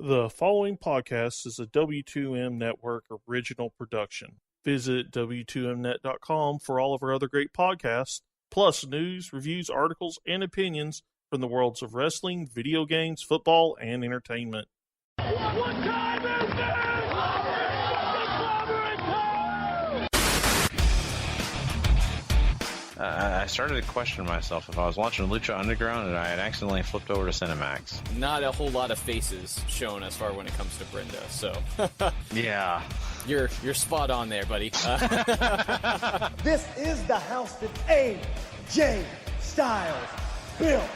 The following podcast is a W2M Network original production. Visit W2Mnet.com for all of our other great podcasts, plus news, reviews, articles, and opinions from the worlds of wrestling, video games, football, and entertainment. What time is it? I started to question myself if I was watching Lucha Underground and I had accidentally flipped over to Cinemax. Not a whole lot of faces shown as far when it comes to Brenda, so yeah, you're spot on there, buddy. This is the house that AJ Styles built.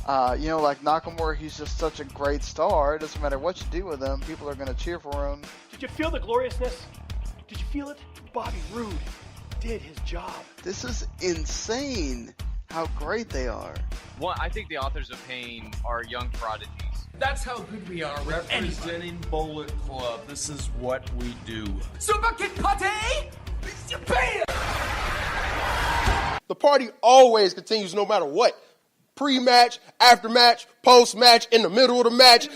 Like Nakamura, he's just such a great star. It doesn't matter what you do with him, people are going to cheer for him. Did you feel the gloriousness? Did you feel it? Bobby Roode did his job. This is insane how great they are. Well, I think the authors of Pain are young prodigies. That's how good we are, representing Bullet Club. This is what we do. Super Kid Pate! Bam! The party always continues no matter what. Pre-match, after-match, post-match, in the middle of the match,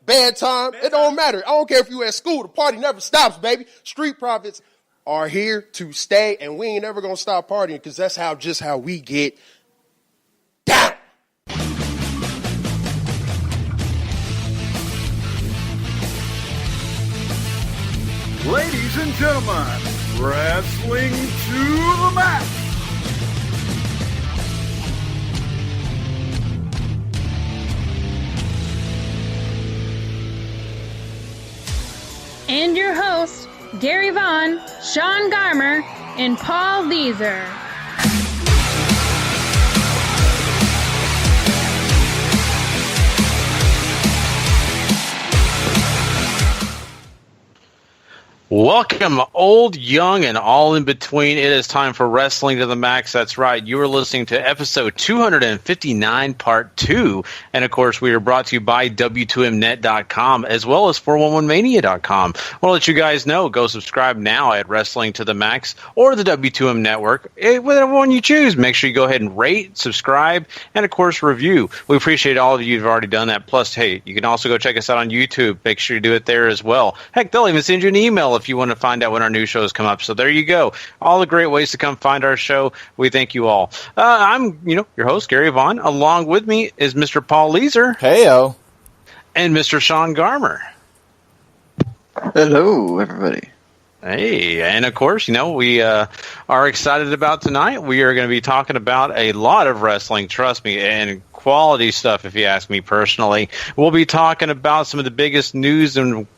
bad time. It don't matter. I don't care if you at school. The party never stops, baby. Street Profits are here to stay, and we ain't ever going to stop partying because that's how we get down. Ladies and gentlemen, wrestling to the max. And your hosts, Gary Vaughan, Sean Garmer, and Paul Leazar. Welcome, old, young, and all in between. It is time for Wrestling to the Max. That's right. You are listening to episode 259, part 2. And, of course, we are brought to you by W2Mnet.com as well as 411mania.com. I want to let you guys know, go subscribe now at Wrestling to the Max or the W2M Network. Whatever one you choose, make sure you go ahead and rate, subscribe, and, of course, review. We appreciate all of you who've already done that. Plus, hey, you can also go check us out on YouTube. Make sure you do it there as well. Heck, they'll even send you an email if you want to find out when our new shows come up. So there you go. All the great ways to come find our show. We thank you all. I'm, your host, Gary Vaughan. Along with me is Mr. Paul Leazar. Heyo. And Mr. Sean Garmer. Hello, everybody. Hey, and of course, we are excited about tonight. We are going to be talking about a lot of wrestling, trust me, and quality stuff, if you ask me personally. We'll be talking about some of the biggest news and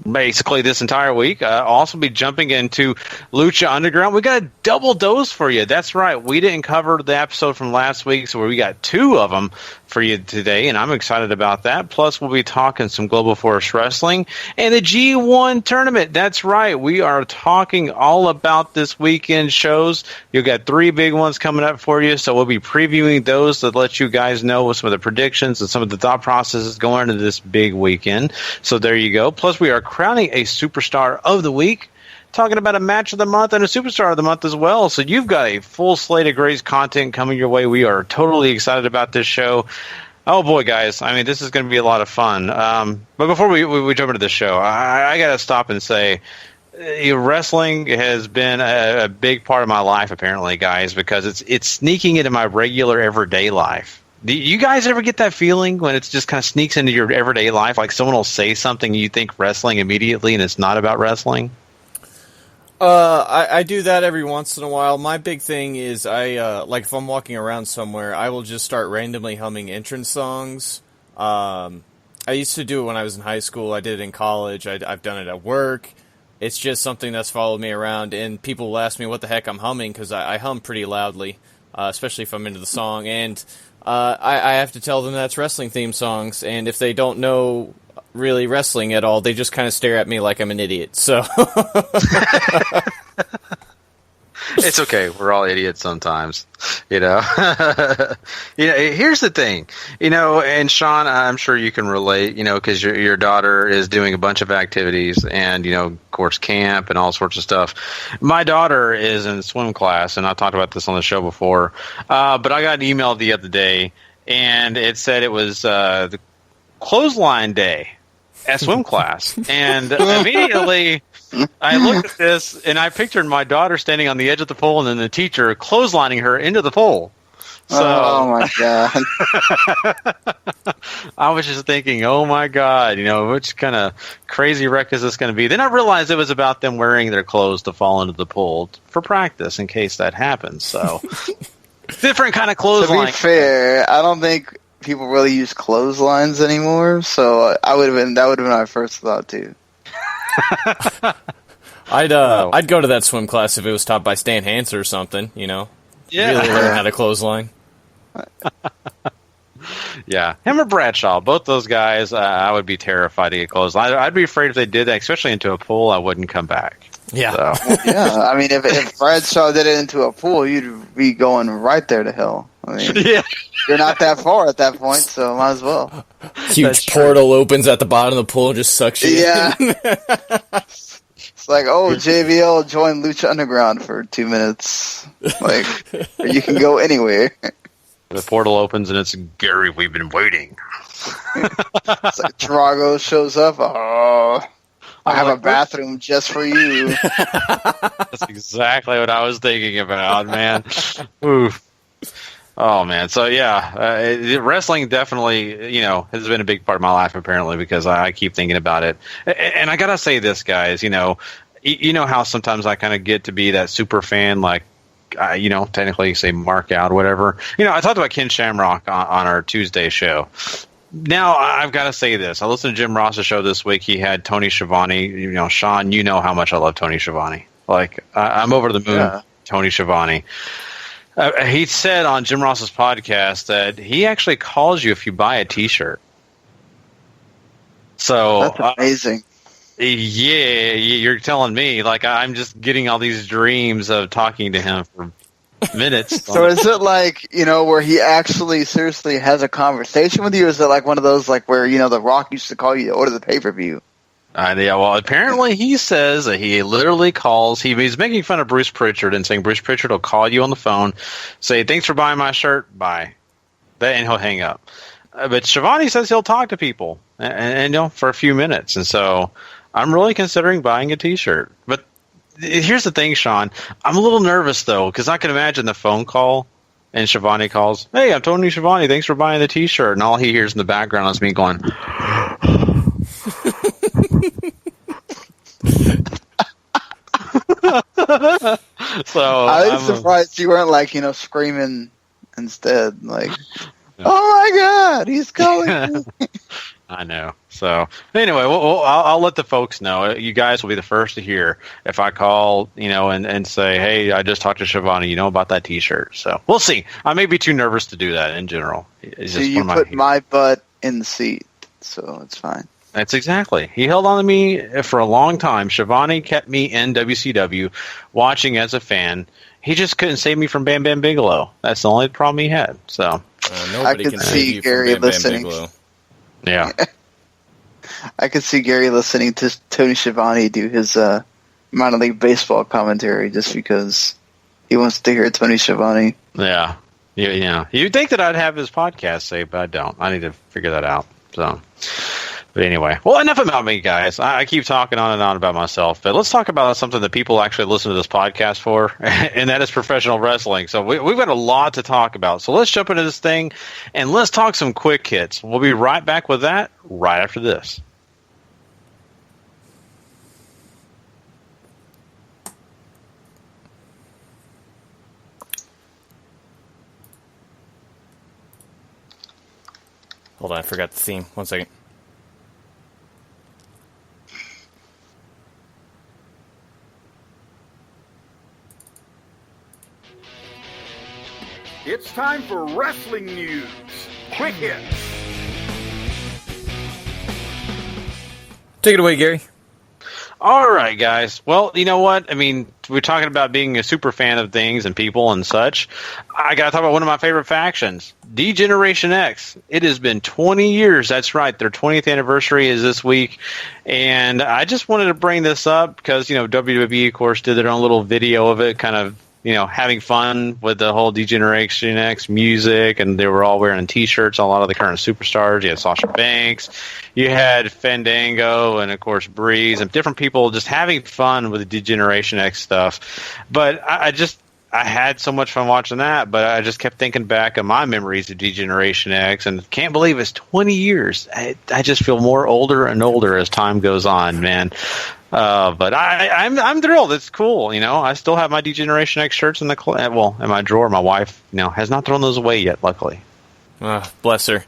basically this entire week. Also be jumping into Lucha Underground. We got a double dose for you. That's right. We didn't cover the episode from last week, so we got 2 of them for you today, and I'm excited about that. Plus, we'll be talking some Global Force Wrestling and the G1 tournament. That's right. We are talking all about this weekend shows. You've got 3 big ones coming up for you, so we'll be previewing those to let you guys know what some of the predictions and some of the thought processes going into this big weekend. So there you go. Plus, we are crowning a Superstar of the Week, talking about a match of the month and a Superstar of the month as well. So you've got a full slate of great content coming your way. We are totally excited about this show. Oh, boy, guys. I mean, this is going to be a lot of fun. But before we jump into the show, I got to stop and say, wrestling has been a big part of my life, apparently, guys, because it's sneaking into my regular everyday life. Do you guys ever get that feeling when it just kind of sneaks into your everyday life, like someone will say something and you think wrestling immediately and it's not about wrestling? I do that every once in a while. My big thing is if I'm walking around somewhere, I will just start randomly humming entrance songs. I used to do it when I was in high school. I did it in college. I've done it at work. It's just something that's followed me around, and people will ask me what the heck I'm humming because I hum pretty loudly, especially if I'm into the song. And I have to tell them that's wrestling theme songs, and if they don't know really wrestling at all, they just kind of stare at me like I'm an idiot. So It's okay. We're all idiots sometimes, Here's the thing, and Sean, I'm sure you can relate, because your daughter is doing a bunch of activities and, of course, camp and all sorts of stuff. My daughter is in swim class, and I talked about this on the show before, but I got an email the other day, and it said it was the clothesline day. at swim class. And immediately I looked at this and I pictured my daughter standing on the edge of the pool and then the teacher clotheslining her into the pool. So, oh my God. I was just thinking, oh my God, which kind of crazy wreck is this going to be? Then I realized it was about them wearing their clothes to fall into the pool for practice in case that happens. So, different kind of clothesline. To be fair, I don't think people really use clotheslines anymore. So that would have been my first thought too. I'd go to that swim class if it was taught by Stan Hansen or something. Yeah, really learn how to clothesline. Yeah, him or Bradshaw, both those guys, I would be terrified to get close. I'd be afraid if they did that, especially into a pool, I wouldn't come back. Yeah. So. Yeah, I mean, if Bradshaw did it into a pool, you'd be going right there to hell. I mean, you're not that far at that point, so might as well. Huge portal opens at the bottom of the pool and just sucks you in. It's like, oh, JBL joined Lucha Underground for 2 minutes. Like, you can go anywhere. The portal opens and it's Gary, we've been waiting. It's like Drago shows up. Oh, I have a bathroom just for you. That's exactly what I was thinking about, man. Oof. Oh, man. So, yeah, wrestling definitely, has been a big part of my life, apparently, because I keep thinking about it. And I got to say this, guys, you know how sometimes I kind of get to be that super fan, like, technically you say mark out, whatever. I talked about Ken Shamrock on our Tuesday show. Now, I've got to say this. I listened to Jim Ross's show this week. He had Tony Schiavone. Sean, you know how much I love Tony Schiavone. Like, I'm over the moon, yeah. Tony Schiavone. He said on Jim Ross's podcast that he actually calls you if you buy a T-shirt. So that's amazing. Yeah, you're telling me. Like, I'm just getting all these dreams of talking to him for minutes. So is it like, where he actually seriously has a conversation with you? Or is it like one of those, like, where, The Rock used to call you to order the pay-per-view? Yeah, well, apparently he says that he literally calls. He's making fun of Bruce Pritchard and saying Bruce Pritchard will call you on the phone, say, thanks for buying my shirt, bye. And he'll hang up. But Schiavone says he'll talk to people and for a few minutes. And so I'm really considering buying a T-shirt. But here's the thing, Sean. I'm a little nervous, though, because I can imagine the phone call and Schiavone calls, hey, I'm Tony Schiavone, thanks for buying the T-shirt. And all he hears in the background is me going, so I was surprised you weren't like, screaming instead. Like, oh my God, he's calling me. I know. So anyway, I'll let the folks know. You guys will be the first to hear if I call, and say, hey, I just talked to Schiavone, about that T-shirt. So we'll see. I may be too nervous to do that in general. It's so you put my butt in the seat, so it's fine. That's exactly. He held on to me for a long time. Schiavone kept me in WCW, watching as a fan. He just couldn't save me from Bam Bam Bigelow. That's the only problem he had. So I could see Gary listening. Yeah. I could see Gary listening to Tony Schiavone do his minor league baseball commentary just because he wants to hear Tony Schiavone. Yeah. You'd think that I'd have his podcast saved, but I don't. I need to figure that out. So, but anyway, well, enough about me, guys. I keep talking on and on about myself, but let's talk about something that people actually listen to this podcast for, and that is professional wrestling. So we've got a lot to talk about. So let's jump into this thing, and let's talk some quick hits. We'll be right back with that right after this. Hold on, I forgot the theme. 1 second. It's time for wrestling news. Quick hits. Take it away, Gary. All right, guys. Well, you know what? I mean, we're talking about being a super fan of things and people and such. I got to talk about one of my favorite factions, D-Generation X. It has been 20 years. That's right. Their 20th anniversary is this week. And I just wanted to bring this up because, WWE, of course, did their own little video of it, kind of having fun with the whole D-Generation X music, and they were all wearing T-shirts. A lot of the current superstars. You had Sasha Banks, you had Fandango, and of course Breeze, and different people just having fun with the D-Generation X stuff. But I had so much fun watching that, but I just kept thinking back on my memories of D-Generation X, and can't believe it's 20 years. I just feel more older and older as time goes on, man. But I'm thrilled. It's cool. I still have my D-Generation X shirts in my drawer. My wife, has not thrown those away yet, luckily. Bless her.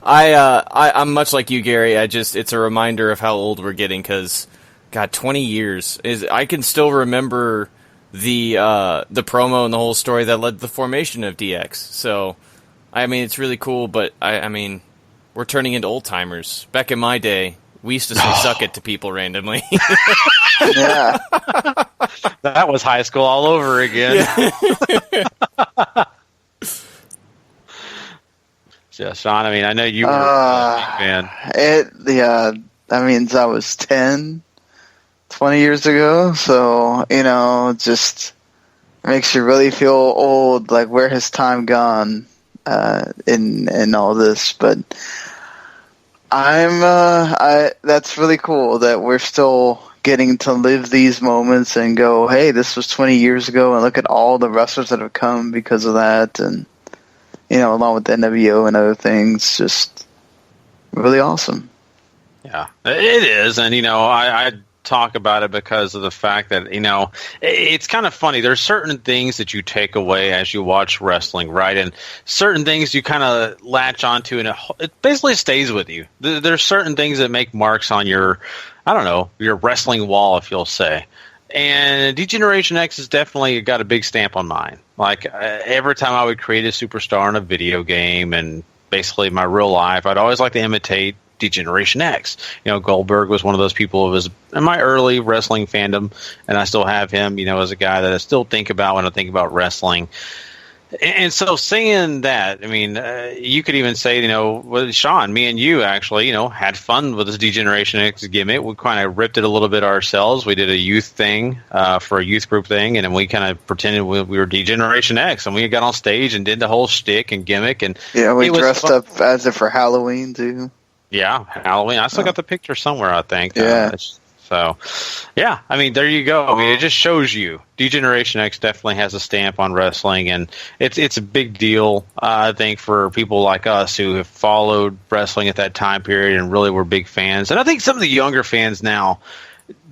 I'm much like you, Gary. It's a reminder of how old we're getting, because, God, 20 years I can still remember the promo and the whole story that led to the formation of DX. So, it's really cool, but we're turning into old timers. Back in my day, we used to say "suck it" to people randomly. Yeah, that was high school all over again. Yeah, Sean. I know you were a big fan. That means I was 10, 20 years ago. So it just makes you really feel old. Like, where has time gone in all this? But that's really cool that we're still getting to live these moments and go, hey, this was 20 years ago, and look at all the wrestlers that have come because of that, and along with the NWO and other things, just really awesome. Yeah, it is, and I talk about it because of the fact that it's kind of funny. There's certain things that you take away as you watch wrestling, right? And certain things you kind of latch onto, and it basically stays with you. There's certain things that make marks on your wrestling wall, if you'll say. And D-Generation X has definitely got a big stamp on mine. Like, every time I would create a superstar in a video game, and basically my real life, I'd always like to imitate D-Generation X. Goldberg was one of those people who was in my early wrestling fandom, and I still have him, as a guy that I still think about when I think about wrestling. And so saying that, you could even say, with Sean, me and you actually, had fun with this D-Generation X gimmick. We kind of ripped it a little bit ourselves. We did a youth thing for a youth group thing, and then we kind of pretended we were D-Generation X, and we got on stage and did the whole shtick and gimmick. And yeah, we dressed up as if for Halloween, too. Yeah, Halloween. I still got the picture somewhere, I think. Yeah. So, yeah, there you go. It just shows you D-Generation X definitely has a stamp on wrestling, and it's a big deal, I think, for people like us who have followed wrestling at that time period and really were big fans. And I think some of the younger fans now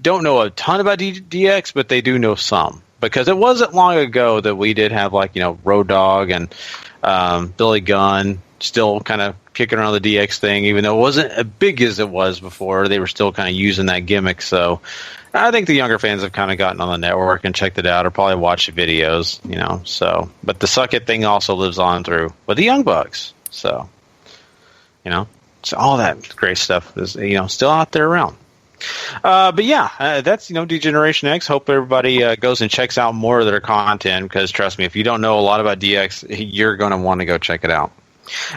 don't know a ton about DX, but they do know some, because it wasn't long ago that we did have, Road Dogg and Billy Gunn still kind of kicking around the DX thing, even though it wasn't as big as it was before. They were still kind of using that gimmick. So I think the younger fans have kind of gotten on the network and checked it out, or probably watched the videos, So, but the suck it thing also lives on through with the Young Bucks. So, so all that great stuff is, still out there around. But yeah, that's, D-Generation X. Hope everybody goes and checks out more of their content, because trust me, if you don't know a lot about DX, you're going to want to go check it out.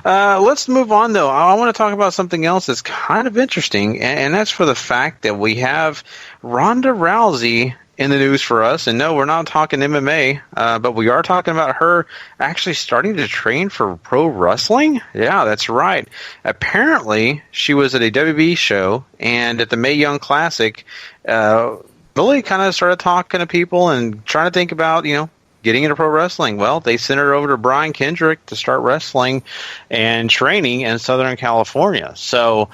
Let's move on, though. I want to talk about something else that's kind of interesting, and that's for the fact that we have Ronda Rousey in the news for us. And no, we're not talking MMA, but we are talking about her actually starting to train for pro wrestling. Yeah, that's right. Apparently, she was at a WB show, and at the Mae Young Classic, really kind of started talking to people and trying to think about, getting into pro wrestling. Well, they sent her over to Brian Kendrick to start wrestling and training in Southern California. So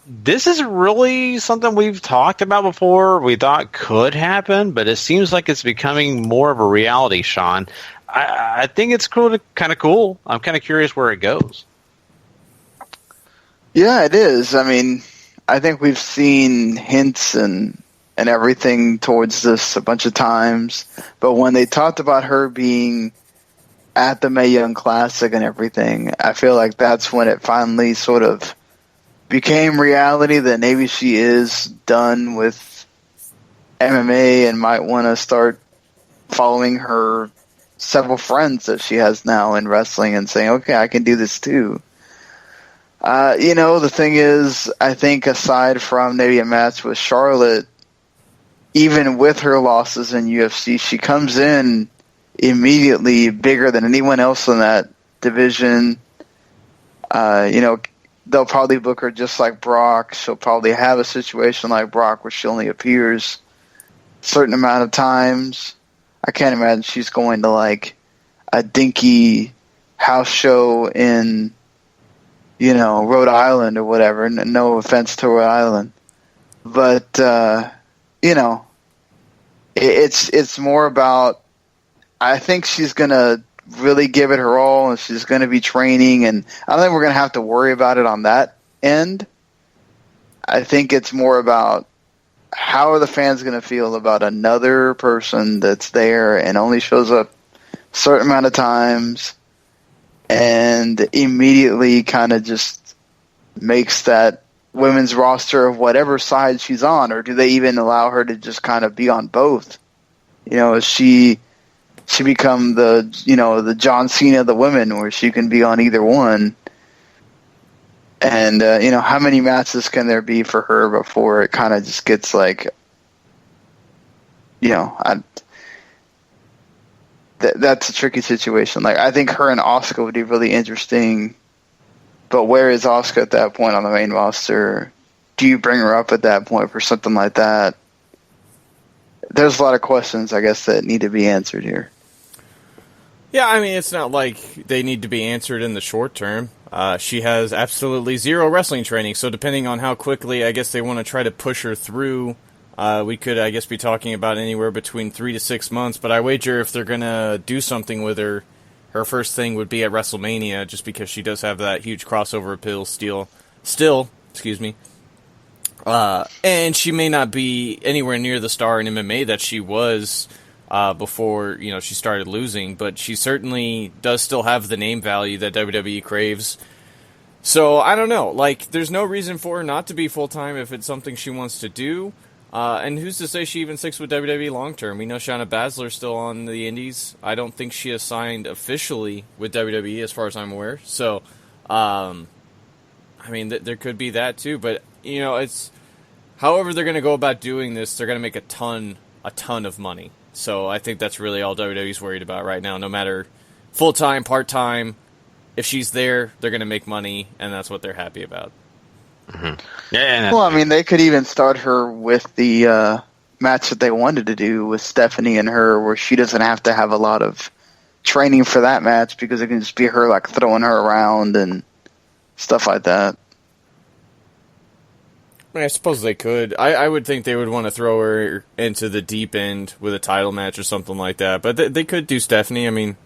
this is really something we've talked about before. We thought could happen, but it seems like it's becoming more of a reality, Sean. I think it's kind of cool. I'm kind of curious where it goes. Yeah, it is. I think we've seen hints and everything towards this a bunch of times. But when they talked about her being at the Mae Young Classic and everything, I feel like that's when it finally sort of became reality that maybe she is done with MMA and might want to start following her several friends that she has now in wrestling and saying, okay, I can do this too. The thing is, I think aside from maybe a match with Charlotte, even with her losses in UFC, she comes in immediately bigger than anyone else in that division. They'll probably book her just like Brock. She'll probably have a situation like Brock where she only appears a certain amount of times. I can't imagine she's going to like a dinky house show in, Rhode Island or whatever. No offense to Rhode Island. But, it's more about, I think she's going to really give it her all, and she's going to be training, and I don't think we're going to have to worry about it on that end. I think it's more about how are the fans going to feel about another person that's there and only shows up a certain amount of times and immediately kind of just makes that women's roster of whatever side she's on, or do they even allow her to just kind of be on both? Is she become the John Cena of the women, where she can be on either one? And how many matches can there be for her before it kind of just gets like, that's a tricky situation. Like, I think her and Asuka would be really interesting, but where is Asuka at that point on the main roster? Do you bring her up at that point for something like that? There's a lot of questions, I guess, that need to be answered here. Yeah, I mean, it's not like they need to be answered in the short term. She has absolutely zero wrestling training, so depending on how quickly, I guess, they want to try to push her through, we could, I guess, be talking about anywhere between 3 to 6 months. But I wager if they're going to do something with her, her first thing would be at WrestleMania, just because she does have that huge crossover appeal still, excuse me. And she may not be anywhere near the star in MMA that she was before, she started losing, but she certainly does still have the name value that WWE craves. So, I don't know. Like, there's no reason for her not to be full-time if it's something she wants to do. And who's to say she even sticks with WWE long-term? We know Shayna Baszler's still on the Indies. I don't think she has signed officially with WWE, as far as I'm aware. So, I mean, there could be that too. But, it's... However they're going to go about doing this, they're going to make a ton of money. So I think that's really all WWE's worried about right now. No matter full-time, part-time, if she's there, they're going to make money, and that's what they're happy about. Mm-hmm. Yeah. Well, I mean, they could even start her with the match that they wanted to do with Stephanie and her, where she doesn't have to have a lot of training for that match because it can just be her like throwing her around and stuff like that. I suppose they could. I would think they would want to throw her into the deep end with a title match or something like that. But they could do Stephanie. I mean,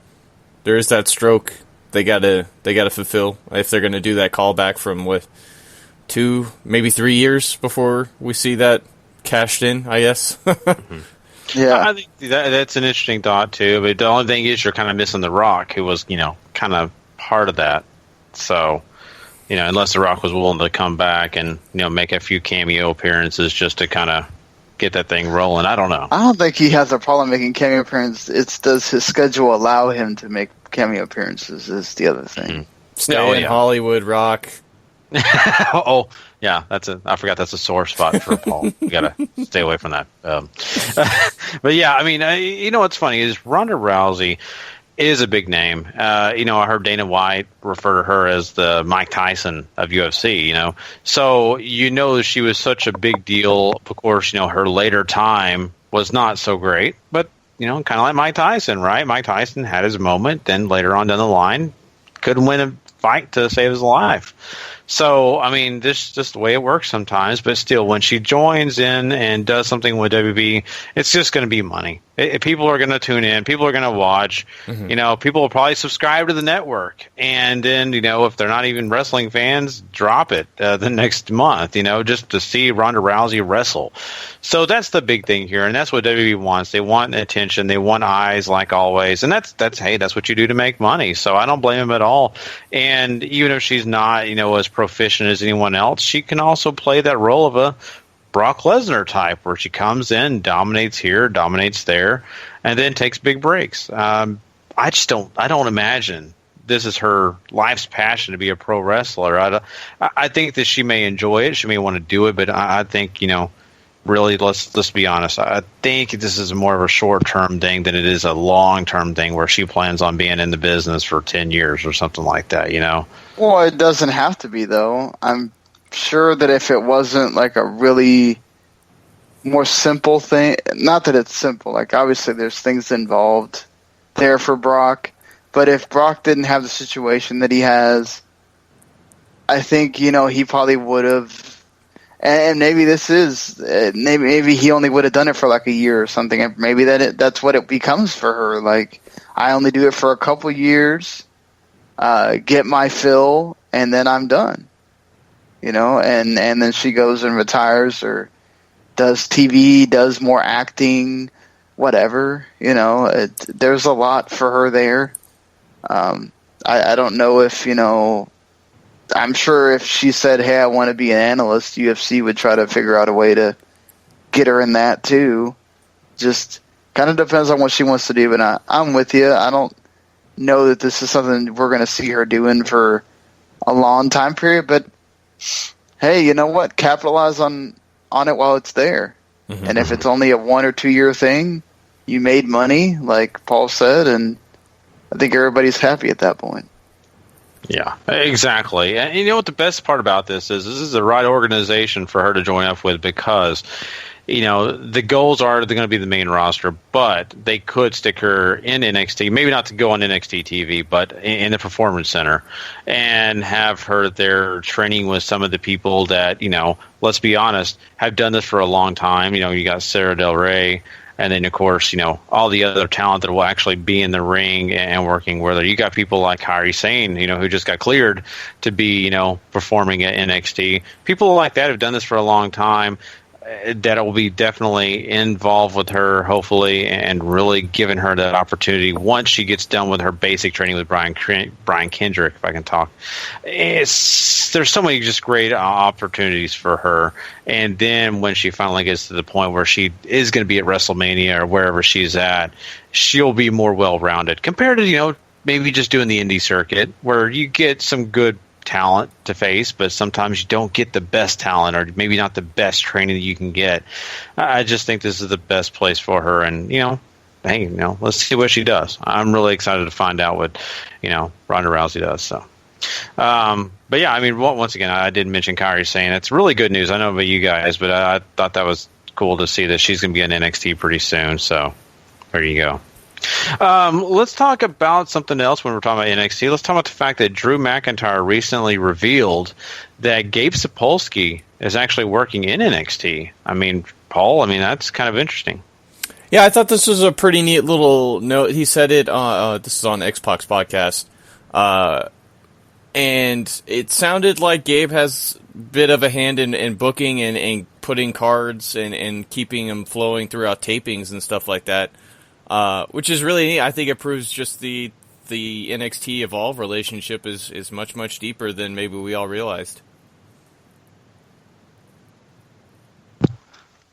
there is that stroke they gotta fulfill if they're going to do that callback from 2, maybe 3 years before we see that cashed in, I guess. Mm-hmm. Yeah, I think that's an interesting thought too. But the only thing is, you're kind of missing The Rock, who was kind of part of that. So. Unless The Rock was willing to come back and, make a few cameo appearances just to kind of get that thing rolling. I don't know. I don't think he has a problem making cameo appearances. Does his schedule allow him to make cameo appearances is the other thing. Mm-hmm. Stay in Hollywood, Rock. Oh, yeah, I forgot that's a sore spot for Paul. You got to stay away from that. But yeah, I mean, what's funny is Ronda Rousey is a big name. I heard Dana White refer to her as the Mike Tyson of UFC, So, she was such a big deal. Of course, her later time was not so great, but, kind of like Mike Tyson, right? Mike Tyson had his moment, then later on down the line, couldn't win a fight to save his life. So, I mean, this is just the way it works sometimes. But still, when she joins in and does something with WB, it's just going to be money. People are going to tune in. People are going to watch. Mm-hmm. People will probably subscribe to the network. And then, if they're not even wrestling fans, drop it the next month, just to see Ronda Rousey wrestle. So that's the big thing here. And that's what WWE wants. They want attention. They want eyes, like always. And that's what you do to make money. So I don't blame them at all. And even if she's not, as proficient as anyone else, she can also play that role of a Brock Lesnar type, where she comes in, dominates here, dominates there, and then takes big breaks. I don't imagine this is her life's passion to be a pro wrestler. I think that she may enjoy it, she may want to do it, but I think really, let's be honest. I think this is more of a short-term thing than it is a long-term thing where she plans on being in the business for 10 years or something like that, you know? Well, it doesn't have to be, though. I'm sure that if it wasn't like a really more simple thing, not that it's simple, like obviously there's things involved there for Brock, but if Brock didn't have the situation that he has, I think, you know, he probably would have. And maybe this is maybe he only would have done it for like a year or something. And maybe that's what it becomes for her. Like, I only do it for a couple years, get my fill, and then I'm done. You know, and then she goes and retires or does TV, does more acting, whatever. You know, there's a lot for her there. I don't know if, you know. I'm sure if she said, hey, I want to be an analyst, UFC would try to figure out a way to get her in that too. Just kind of depends on what she wants to do, but I'm with you. I don't know that this is something we're going to see her doing for a long time period, but hey, you know what? Capitalize on it while it's there. Mm-hmm. And if it's only a 1 or 2 year thing, you made money, like Paul said, and I think everybody's happy at that point. Yeah, exactly. And you know what the best part about this is the right organization for her to join up with, because, you know, the goals are they're going to be the main roster, but they could stick her in NXT, maybe not to go on NXT TV, but in the Performance Center, and have her there training with some of the people that, you know, let's be honest, have done this for a long time. You know, you got Sarah Del Rey, and then, of course, you know, all the other talent that will actually be in the ring and working with her. You got people like Kairi Sane, you know, who just got cleared to be, you know, performing at NXT. People like that have done this for a long time. That will be definitely involved with her, hopefully, and really giving her that opportunity once she gets done with her basic training with Brian Kendrick, if I can talk. There's so many just great opportunities for her. And then when she finally gets to the point where she is going to be at WrestleMania or wherever she's at, she'll be more well-rounded compared to, you know, maybe just doing the indie circuit where you get some good talent to face, but sometimes you don't get the best talent or maybe not the best training that you can get. I just think this is the best place for her, and, you know, hey, you know, let's see what she does. I'm really excited to find out what, you know, Ronda Rousey does. So, but yeah, I mean, once again, I did mention Kairi Sane. It's really good news. I know about you guys, but I thought that was cool to see that she's going to be in NXT pretty soon. So there you go. Let's talk about something else when we're talking about NXT. Let's talk about the fact that Drew McIntyre recently revealed that Gabe Sapolsky is actually working in NXT. I mean, Paul, I mean, that's kind of interesting. Yeah, I thought this was a pretty neat little note. He said it, this is on the Xbox podcast, and it sounded like Gabe has a bit of a hand in booking and putting cards and keeping them flowing throughout tapings and stuff like that. Which is really neat. I think it proves just the NXT Evolve relationship is much, much deeper than maybe we all realized.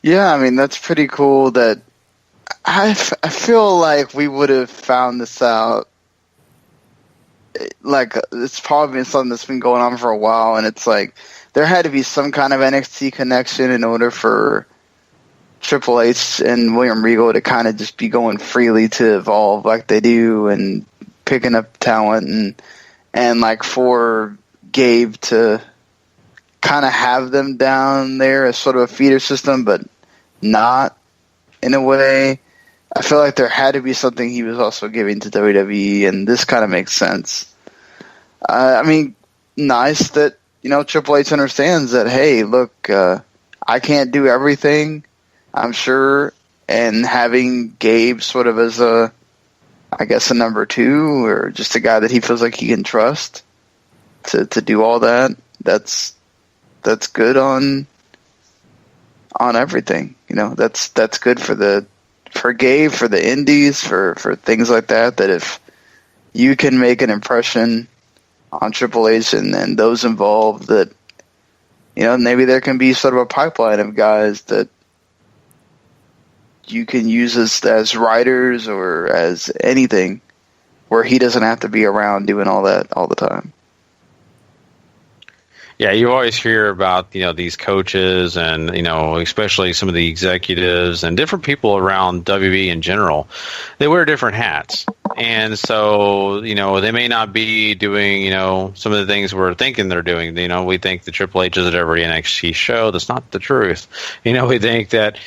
Yeah, I mean, that's pretty cool. That I feel like we would have found this out. Like, it's probably been something that's been going on for a while, and it's like there had to be some kind of NXT connection in order for Triple H and William Regal to kind of just be going freely to Evolve like they do and picking up talent and like for Gabe to kind of have them down there as sort of a feeder system, but not in a way. I feel like there had to be something he was also giving to WWE, and this kind of makes sense. I mean, nice that, you know, Triple H understands that, hey, look, I can't do everything, I'm sure, and having Gabe sort of as a number two or just a guy that he feels like he can trust to do all that, that's good on everything. You know, that's good for Gabe, for the indies, for things like that, that if you can make an impression on Triple H and those involved, that, you know, maybe there can be sort of a pipeline of guys that you can use as writers or as anything where he doesn't have to be around doing all that all the time. Yeah, you always hear about, these coaches and, especially some of the executives and different people around WB in general. They wear different hats. And so, they may not be doing, some of the things we're thinking they're doing. We think the Triple H is at every NXT show. That's not the truth. We think that,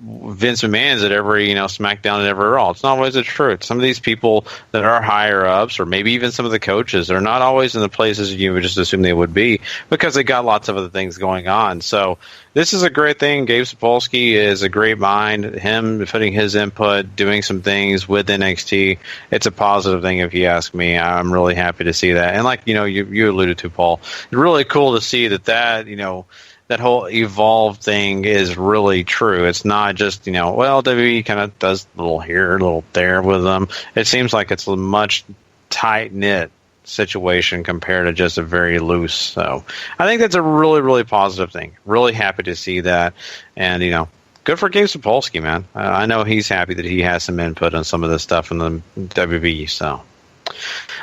Vince McMahon's at every, SmackDown and every Raw. It's not always the truth. Some of these people that are higher ups, or maybe even some of the coaches, they're not always in the places you would just assume they would be because they got lots of other things going on. So this is a great thing. Gabe Sapolsky is a great mind. Him putting his input, doing some things with NXT, it's a positive thing if you ask me. I'm really happy to see that. And like, you alluded to, Paul, it's really cool to see that, that whole evolved thing is really true. It's not just, WWE kind of does a little here, a little there with them. It seems like it's a much tight-knit situation compared to just a very loose. So I think that's a really, really positive thing. Really happy to see that. And, good for Gabe Sapolsky, man. I know he's happy that he has some input on some of this stuff in the WWE, so.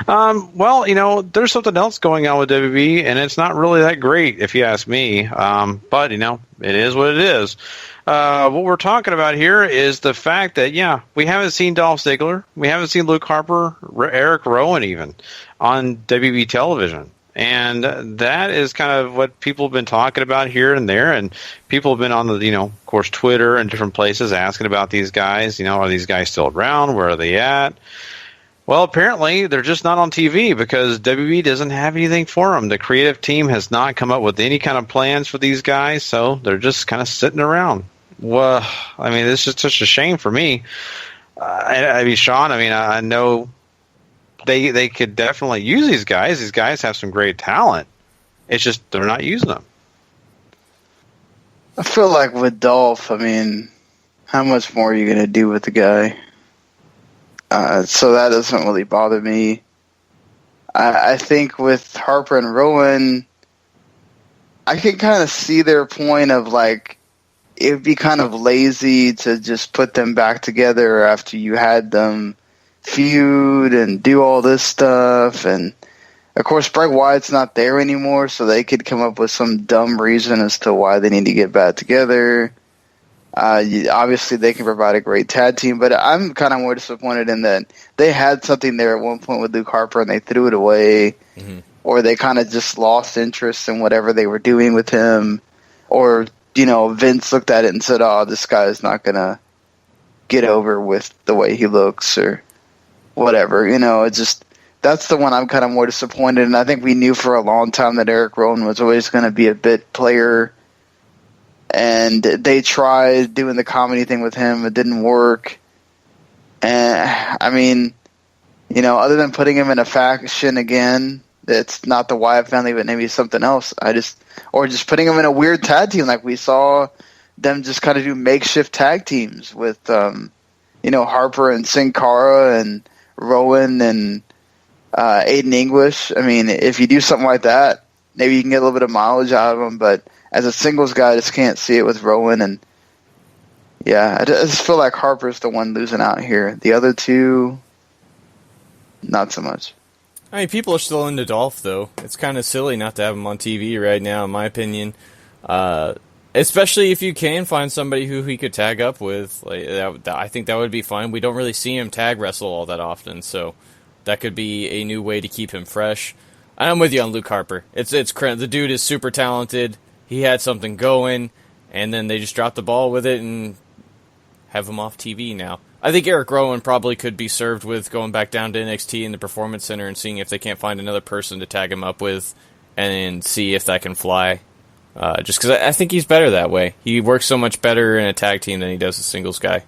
There's something else going on with WB, and it's not really that great, if you ask me. But it is what it is. What we're talking about here is the fact that, we haven't seen Dolph Ziggler. We haven't seen Luke Harper, Eric Rowan even, on WB television. And that is kind of what people have been talking about here and there. And people have been on the, of course, Twitter and different places asking about these guys. Are these guys still around? Where are they at? Well, apparently they're just not on TV because WB doesn't have anything for them. The creative team has not come up with any kind of plans for these guys, so they're just kind of sitting around. Well, it's just such a shame for me. Sean, I know they could definitely use these guys. These guys have some great talent. It's just they're not using them. I feel like with Dolph, how much more are you going to do with the guy? So that doesn't really bother me. I think with Harper and Rowan, I can kind of see their point of it would be kind of lazy to just put them back together after you had them feud and do all this stuff. And of course, Bray Wyatt's not there anymore, so they could come up with some dumb reason as to why they need to get back together. Obviously, they can provide a great tag team, but I'm kind of more disappointed in that they had something there at one point with Luke Harper and they threw it away, or they kind of just lost interest in whatever they were doing with him, or Vince looked at it and said, "Oh, this guy is not gonna get over with the way he looks," or whatever. It's just that's the one I'm kind of more disappointed in. I think we knew for a long time that Eric Rowan was always going to be a bit player. And they tried doing the comedy thing with him. It didn't work. And, other than putting him in a faction again, it's not the Wyatt family, but maybe something else. Or just putting him in a weird tag team. Like we saw them just kind of do makeshift tag teams with, Harper and Sin Cara and Rowan and Aiden English. If you do something like that, maybe you can get a little bit of mileage out of him, but as a singles guy, I just can't see it with Rowan. And, I just feel like Harper's the one losing out here. The other two, not so much. People are still into Dolph, though. It's kind of silly not to have him on TV right now, in my opinion. Especially if you can find somebody who he could tag up with. I think that would be fine. We don't really see him tag wrestle all that often, so that could be a new way to keep him fresh. I'm with you on Luke Harper. The dude is super talented. He had something going, and then they just dropped the ball with it and have him off TV now. I think Eric Rowan probably could be served with going back down to NXT in the Performance Center and seeing if they can't find another person to tag him up with and see if that can fly. Just because I think he's better that way. He works so much better in a tag team than he does a singles guy.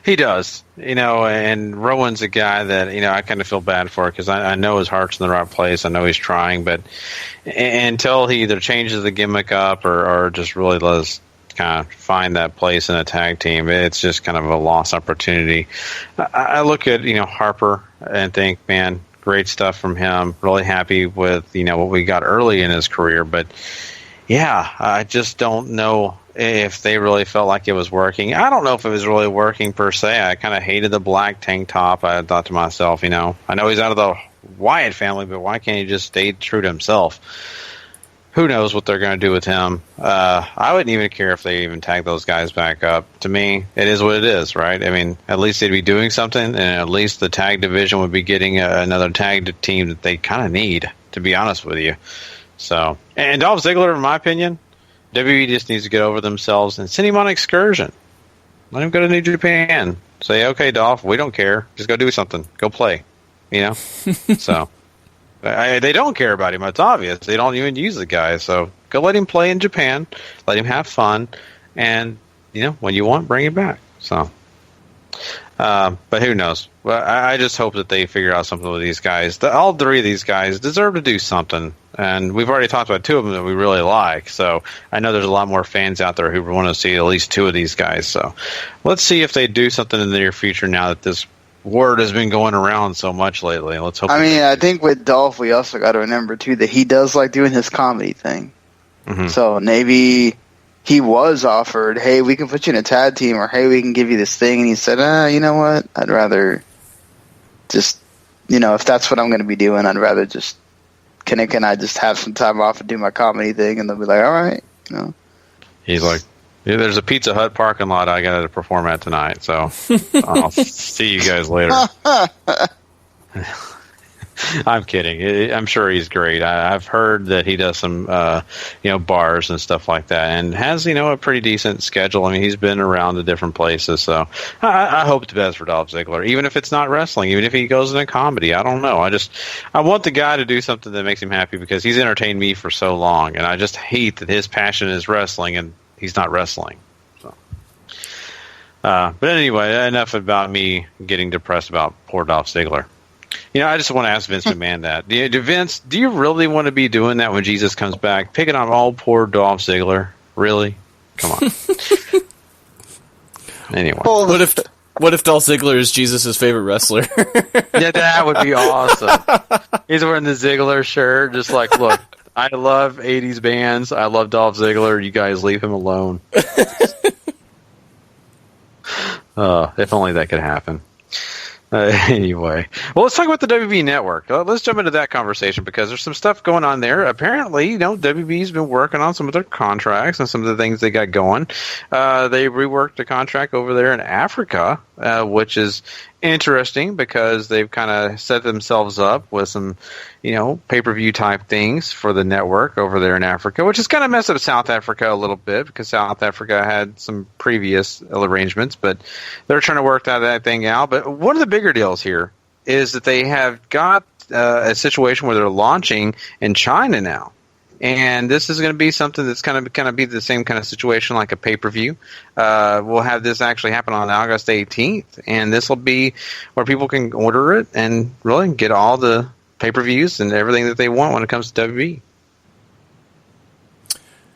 He does, and Rowan's a guy that, I kind of feel bad for because I know his heart's in the right place. I know he's trying, but until he either changes the gimmick up or just really does kind of find that place in a tag team, it's just kind of a lost opportunity. I look at, Harper and think, man, great stuff from him. Really happy with, what we got early in his career. But, I just don't know if they really felt like it was working. I don't know if it was really working per se. I kind of hated the black tank top. I thought to myself, I know he's out of the Wyatt family, but why can't he just stay true to himself? Who knows what they're going to do with him? I wouldn't even care if they even tag those guys back up. To me, it is what it is, right? I mean, at least they'd be doing something, and at least the tag division would be getting another tag team that they kind of need, to be honest with you. So, and Dolph Ziggler, in my opinion, WWE just needs to get over themselves and send him on an excursion. Let him go to New Japan. Say, okay, Dolph, we don't care. Just go do something. Go play. You know? So, they don't care about him. It's obvious. They don't even use the guy. So, go let him play in Japan. Let him have fun. And, you know, when you want, bring him back. So, but who knows? Well, I just hope that they figure out something with these guys. All three of these guys deserve to do something. And we've already talked about two of them that we really like. So I know there's a lot more fans out there who want to see at least two of these guys. So let's see if they do something in the near future now that this word has been going around so much lately. Let's hope. I think with Dolph, we also got to remember, too, that he does like doing his comedy thing. Mm-hmm. So maybe he was offered, hey, we can put you in a tag team, or hey, we can give you this thing. And he said, you know what? I'd rather just, if that's what I'm going to be doing, I'd rather just, can I just have some time off and do my comedy thing? And they'll be like, all right. He's like, yeah, there's a Pizza Hut parking lot I got to perform at tonight, so I'll see you guys later. I'm kidding. I'm sure he's great. I've heard that he does some, bars and stuff like that, and has, a pretty decent schedule. I mean, he's been around to different places, so I hope the best for Dolph Ziggler, even if it's not wrestling, even if he goes into comedy. I don't know. I want the guy to do something that makes him happy, because he's entertained me for so long, and I just hate that his passion is wrestling and he's not wrestling. So, but anyway, enough about me getting depressed about poor Dolph Ziggler. I just want to ask Vince McMahon that. Vince, do you really want to be doing that when Jesus comes back? Picking on all poor Dolph Ziggler? Really? Come on. Anyway. What if Dolph Ziggler is Jesus' favorite wrestler? Yeah, that would be awesome. He's wearing the Ziggler shirt, just like, look, I love 80s bands. I love Dolph Ziggler. You guys leave him alone. If only that could happen. Anyway, well, let's talk about the WB Network. Let's jump into that conversation, because there's some stuff going on there. Apparently, WB's been working on some of their contracts and some of the things they got going. They reworked the contract over there in Africa, which is interesting, because they've kind of set themselves up with some, pay-per-view type things for the network over there in Africa, which has kind of messed up South Africa a little bit, because South Africa had some previous arrangements, but they're trying to work that thing out. But one of the bigger deals here is that they have got a situation where they're launching in China now. And this is going to be something that's kind of be the same kind of situation like a pay-per-view. We'll have this actually happen on August 18th, and this will be where people can order it and really get all the pay-per-views and everything that they want when it comes to WB.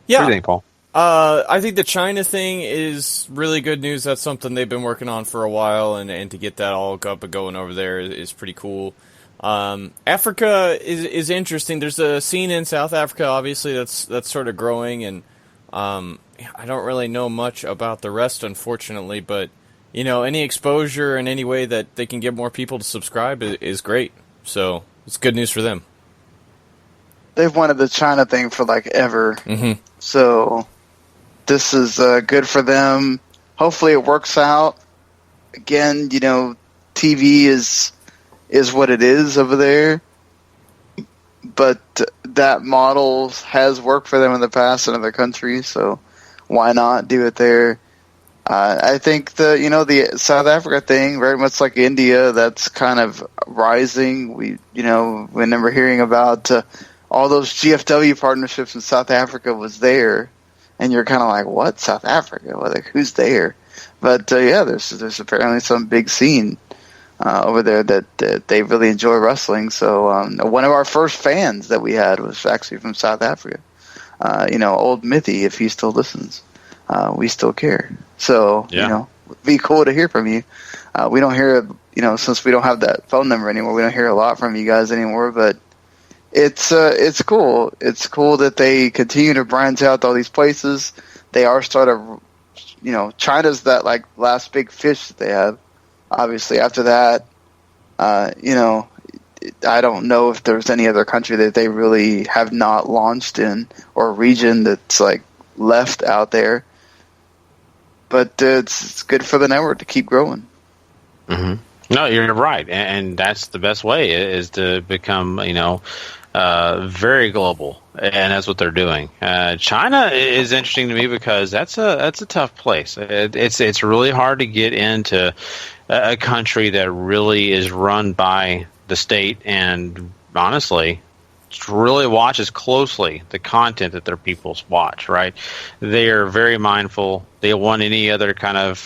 Yeah. What do you think, Paul? I think the China thing is really good news. That's something they've been working on for a while, and to get that all up and going over there is pretty cool. Africa is interesting. There's a scene in South Africa, obviously, that's sort of growing, and I don't really know much about the rest, unfortunately, but any exposure in any way that they can get more people to subscribe is great. So it's good news for them. They've wanted the China thing for ever. Mm-hmm. So this is good for them. Hopefully it works out. Again, TV is what it is over there, but that model has worked for them in the past in other countries, so why not do it there? I think the South Africa thing, very much like India, that's kind of rising. We remember hearing about all those GFW partnerships in South Africa was there, and you're kind of like, what, South Africa? Well, who's there? But there's apparently some big scene over there that they really enjoy wrestling. So one of our first fans that we had was actually from South Africa. Old Mithy, if he still listens, we still care. So it'd be cool to hear from you. We don't hear, since we don't have that phone number anymore, we don't hear a lot from you guys anymore. But it's cool. It's cool that they continue to branch out to all these places. They are China's that last big fish that they have. Obviously, after that, I don't know if there's any other country that they really have not launched in, or region that's like left out there. But it's good for the network to keep growing. Mm-hmm. No, you're right, and that's the best way is to become, very global, and that's what they're doing. China is interesting to me because that's a tough place. It's really hard to get into a country that really is run by the state, and honestly, really watches closely the content that their people watch, right? They are very mindful. They want any other kind of,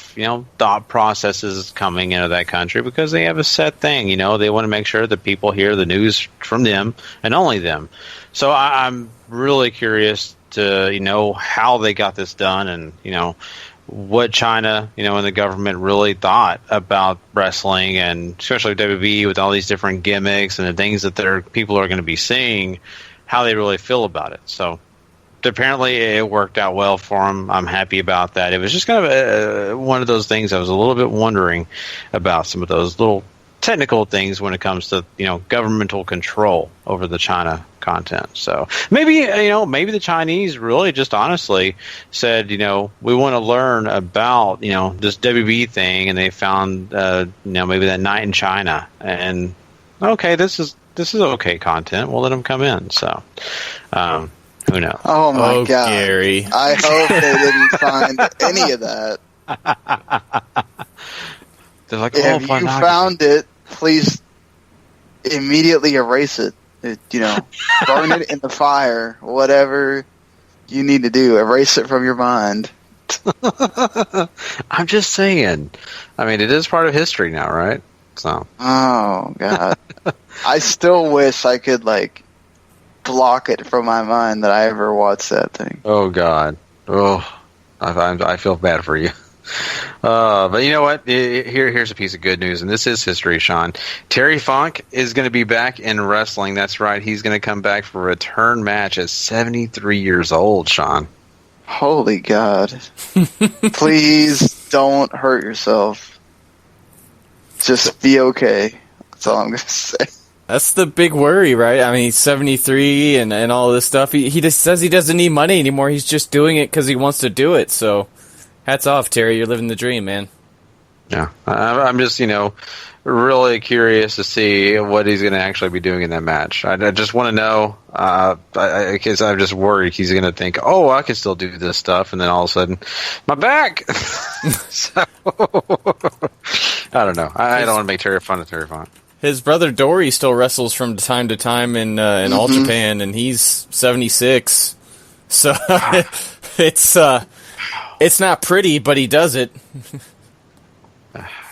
thought processes coming into that country because they have a set thing, they want to make sure that people hear the news from them and only them. So I'm really curious to, how they got this done and, what China, and the government really thought about wrestling, and especially WWE with all these different gimmicks and the things that their people are going to be seeing, how they really feel about it. So apparently it worked out well for them. I'm happy about that. It was just kind of one of those things I was a little bit wondering about, some of those little technical things when it comes to governmental control over the China content. So maybe maybe the Chinese really just honestly said we want to learn about this WB thing, and they found maybe that night in China, and okay, this is okay content, we'll let them come in. So who knows? Oh my God, Gary, I hope they didn't find any of that. They're like, if you found it, please immediately erase it. Burn it in the fire. Whatever you need to do, erase it from your mind. I'm just saying. I mean, it is part of history now, right? So. Oh God, I still wish I could block it from my mind that I ever watched that thing. Oh God. Oh, I feel bad for you. But you know what? Here's a piece of good news, and this is history, Sean. Terry Funk is going to be back in wrestling. That's right. He's going to come back for a return match at 73 years old, Sean. Holy God. Please don't hurt yourself. Just be okay. That's all I'm going to say. That's the big worry, right? I mean, he's 73 and all this stuff. He just says he doesn't need money anymore. He's just doing it because he wants to do it. So, hats off, Terry. You're living the dream, man. Yeah. I'm just, really curious to see what he's going to actually be doing in that match. I just want to know, because I'm just worried he's going to think, oh, I can still do this stuff, and then all of a sudden, my back! So, I don't know. I don't want to make Terry fun of Terry Funk. His brother Dory still wrestles from time to time in All Japan, and he's 76. So it's not pretty, but he does it.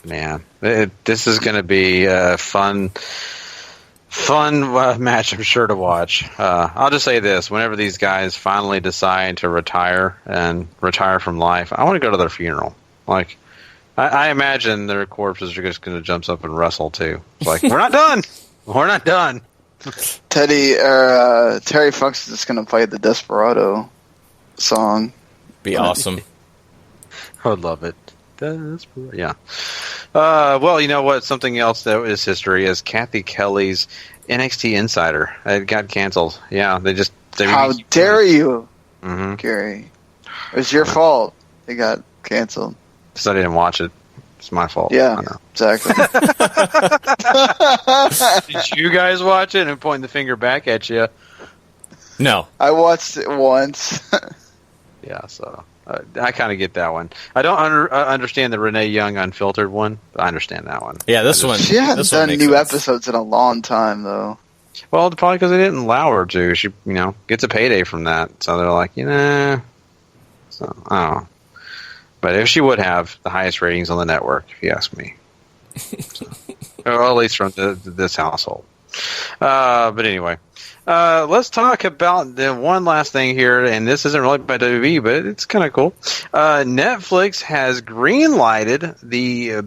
Man, this is going to be a fun match, I'm sure, to watch. I'll just say this: whenever these guys finally decide to retire from life, I want to go to their funeral. I imagine their corpses are just going to jump up and wrestle too. It's like, we're not done. We're not done. Terry Funk's just going to play the Desperado song. Be awesome. I would love it. Yeah. Well, you know what? Something else that is history is Kathy Kelly's NXT Insider. It got canceled. Yeah, How dare you, Gary? It was your fault. It got canceled. Because I didn't watch it. It's my fault. Yeah, exactly. Did you guys watch it and point the finger back at you? No. I watched it once. Yeah, so I kind of get that one. I don't understand the Renee Young Unfiltered one, but I understand that one. Yeah, this one. She hasn't done new episodes in a long time, though. Well, probably because they didn't allow her to. She, gets a payday from that. So they're like, So, I don't know. But if she would have the highest ratings on the network, if you ask me. So, or at least from this household. But anyway. Let's talk about the one last thing here, and this isn't really by WWE, but it's kind of cool. Netflix has green-lighted the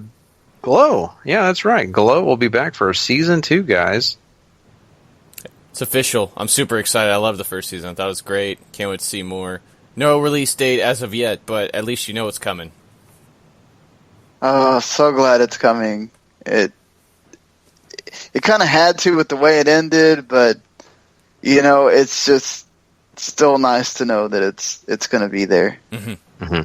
Glow. Yeah, that's right. Glow will be back for Season 2, guys. It's official. I'm super excited. I love the first season. I thought it was great. Can't wait to see more. No release date as of yet, but at least you know it's coming. Oh, so glad it's coming. it kind of had to with the way it ended, but it's just still nice to know that it's going to be there. Mm-hmm. Mm-hmm.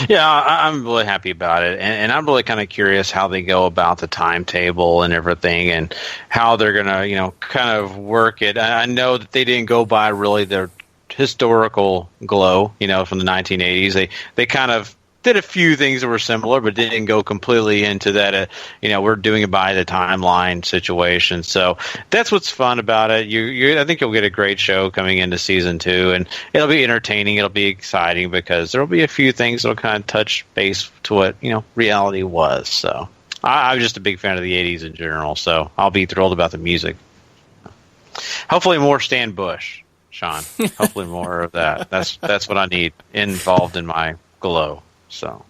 Yeah, I'm really happy about it, and I'm really kind of curious how they go about the timetable and everything, and how they're going to, kind of work it. I know that they didn't go by really their historical glow, from the 1980s. They kind of did a few things that were similar, but didn't go completely into that. We're doing it by the timeline situation. So that's what's fun about it. I think you'll get a great show coming into season 2, and it'll be entertaining. It'll be exciting because there'll be a few things that'll kind of touch base to what reality was. So I'm just a big fan of the 80s in general. So I'll be thrilled about the music. Hopefully more Stan Bush, Sean. Hopefully more of that. That's what I need involved in my glow. So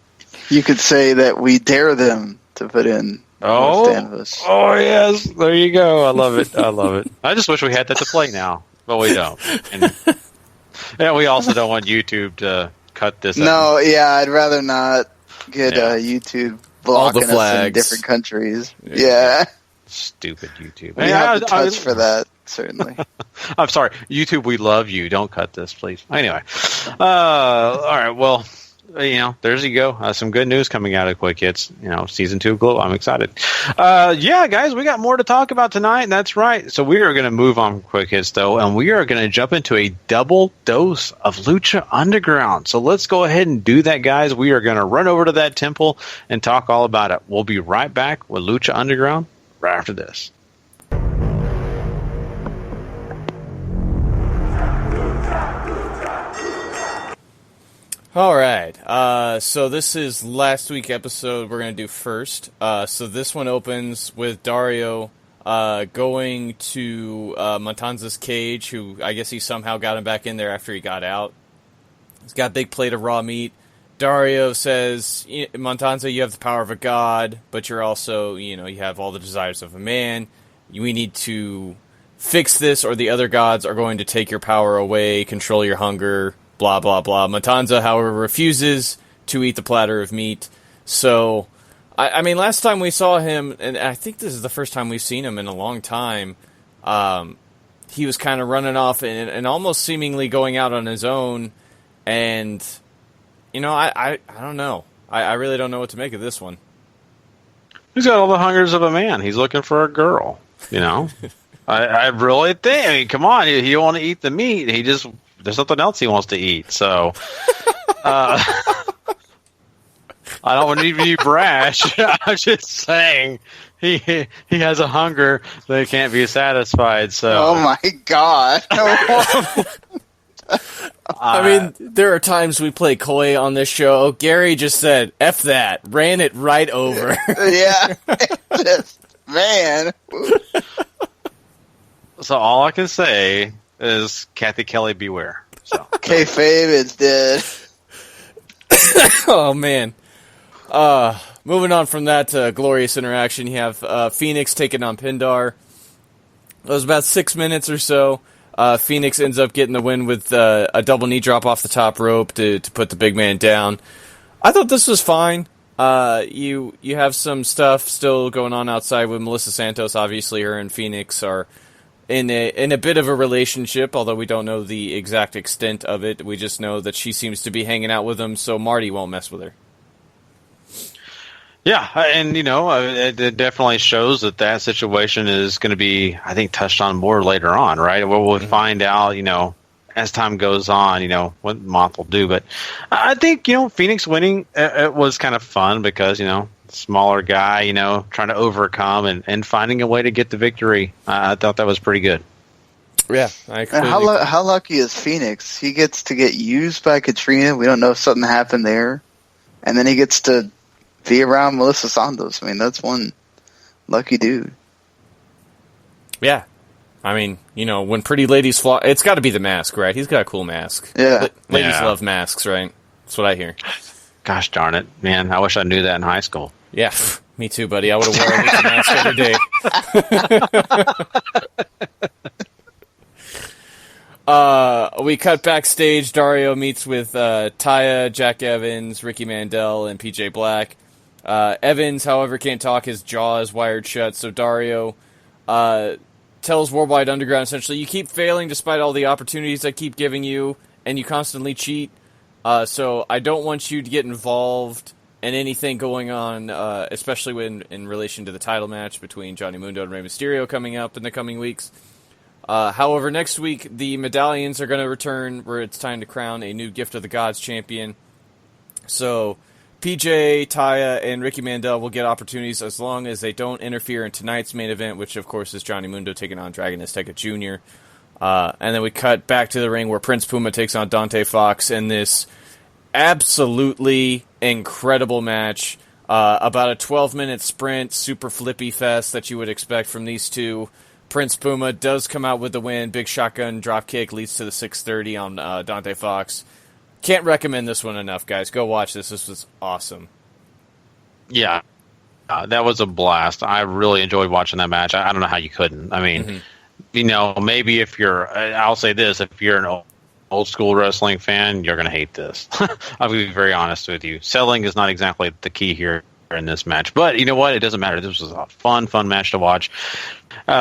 you could say that we dare them to put in canvas. Oh yes, there you go. I love it. I love it. I just wish we had that to play now, but we don't. And we also don't want YouTube to cut this. No, I'd rather not get YouTube blocking us in different countries. Yeah. Stupid YouTube. We have the touch for that, certainly. I'm sorry, YouTube. We love you. Don't cut this, please. Anyway, all right. Well. There's you go. Some good news coming out of Quick Hits. Season 2 Glow. I'm excited. Guys, we got more to talk about tonight. That's right. So we are going to move on from Quick Hits, though, and we are going to jump into a double dose of Lucha Underground. So let's go ahead and do that, guys. We are going to run over to that temple and talk all about it. We'll be right back with Lucha Underground right after this. All right, so this is last week's episode we're going to do first. So this one opens with Dario going to Matanza's cage, who I guess he somehow got him back in there after he got out. He's got a big plate of raw meat. Dario says, Matanza, you have the power of a god, but you're also, you have all the desires of a man. We need to fix this, or the other gods are going to take your power away, control your hunger, blah, blah, blah. Matanza, however, refuses to eat the platter of meat. So, I mean, last time we saw him, and I think this is the first time we've seen him in a long time, he was kind of running off and almost seemingly going out on his own. And, I don't know. I really don't know what to make of this one. He's got all the hungers of a man. He's looking for a girl, I really think, come on, he don't want to eat the meat. There's something else he wants to eat, so I don't want to be brash. I'm just saying he has a hunger that can't be satisfied. So, oh my god! I mean, there are times we play coy on this show. Gary just said "F that," ran it right over. Yeah, man. So all I can say is Kathy Kelly, beware. So kayfabe is dead. Oh man. Moving on from that glorious interaction, you have Phoenix taking on Pindar. It was about 6 minutes or so. Phoenix ends up getting the win with a double knee drop off the top rope to put the big man down. I thought this was fine. You have some stuff still going on outside with Melissa Santos. Obviously, her and Phoenix are in a bit of a relationship, although we don't know the exact extent of it. We just know that she seems to be hanging out with him, so Marty won't mess with her. Yeah, and it definitely shows that situation is going to be, I think, touched on more later on, right? We'll find out, as time goes on, what Moth will do. But I think, Phoenix winning, it was kind of fun because, smaller guy, trying to overcome and finding a way to get the victory. I thought that was pretty good. Yeah. How lucky is Phoenix? He gets to get used by Katrina. We don't know if something happened there. And then he gets to be around Melissa Santos. I mean, that's one lucky dude. Yeah. I mean, when pretty ladies fly, it's got to be the mask, right? He's got a cool mask. Yeah. Ladies love masks, right? That's what I hear. Gosh darn it, man. I wish I knew that in high school. Yeah, me too, buddy. I would have worn a mask every day. We cut backstage. Dario meets with Taya, Jack Evans, Ricky Mandel, and PJ Black. Evans, however, can't talk. His jaw is wired shut, so Dario tells Worldwide Underground, essentially, you keep failing despite all the opportunities I keep giving you, and you constantly cheat. So I don't want you to get involved in anything going on, especially in relation to the title match between Johnny Mundo and Rey Mysterio coming up in the coming weeks. However, next week, the medallions are going to return, where it's time to crown a new Gift of the Gods champion. So PJ, Taya, and Ricky Mandel will get opportunities as long as they don't interfere in tonight's main event, which, of course, is Johnny Mundo taking on Dragon Azteca Jr. And then we cut back to the ring where Prince Puma takes on Dante Fox in this absolutely incredible match. About a 12-minute sprint, super flippy fest that you would expect from these two. Prince Puma does come out with the win. Big shotgun drop kick leads to the 630 on Dante Fox. Can't recommend this one enough, guys. Go watch this. This was awesome. Yeah, that was a blast. I really enjoyed watching that match. I don't know how you couldn't. I mean, maybe if you're, I'll say this, if you're an old school wrestling fan, you're going to hate this. I'll be very honest with you. Selling is not exactly the key here in this match. But you know what? It doesn't matter. This was a fun match to watch.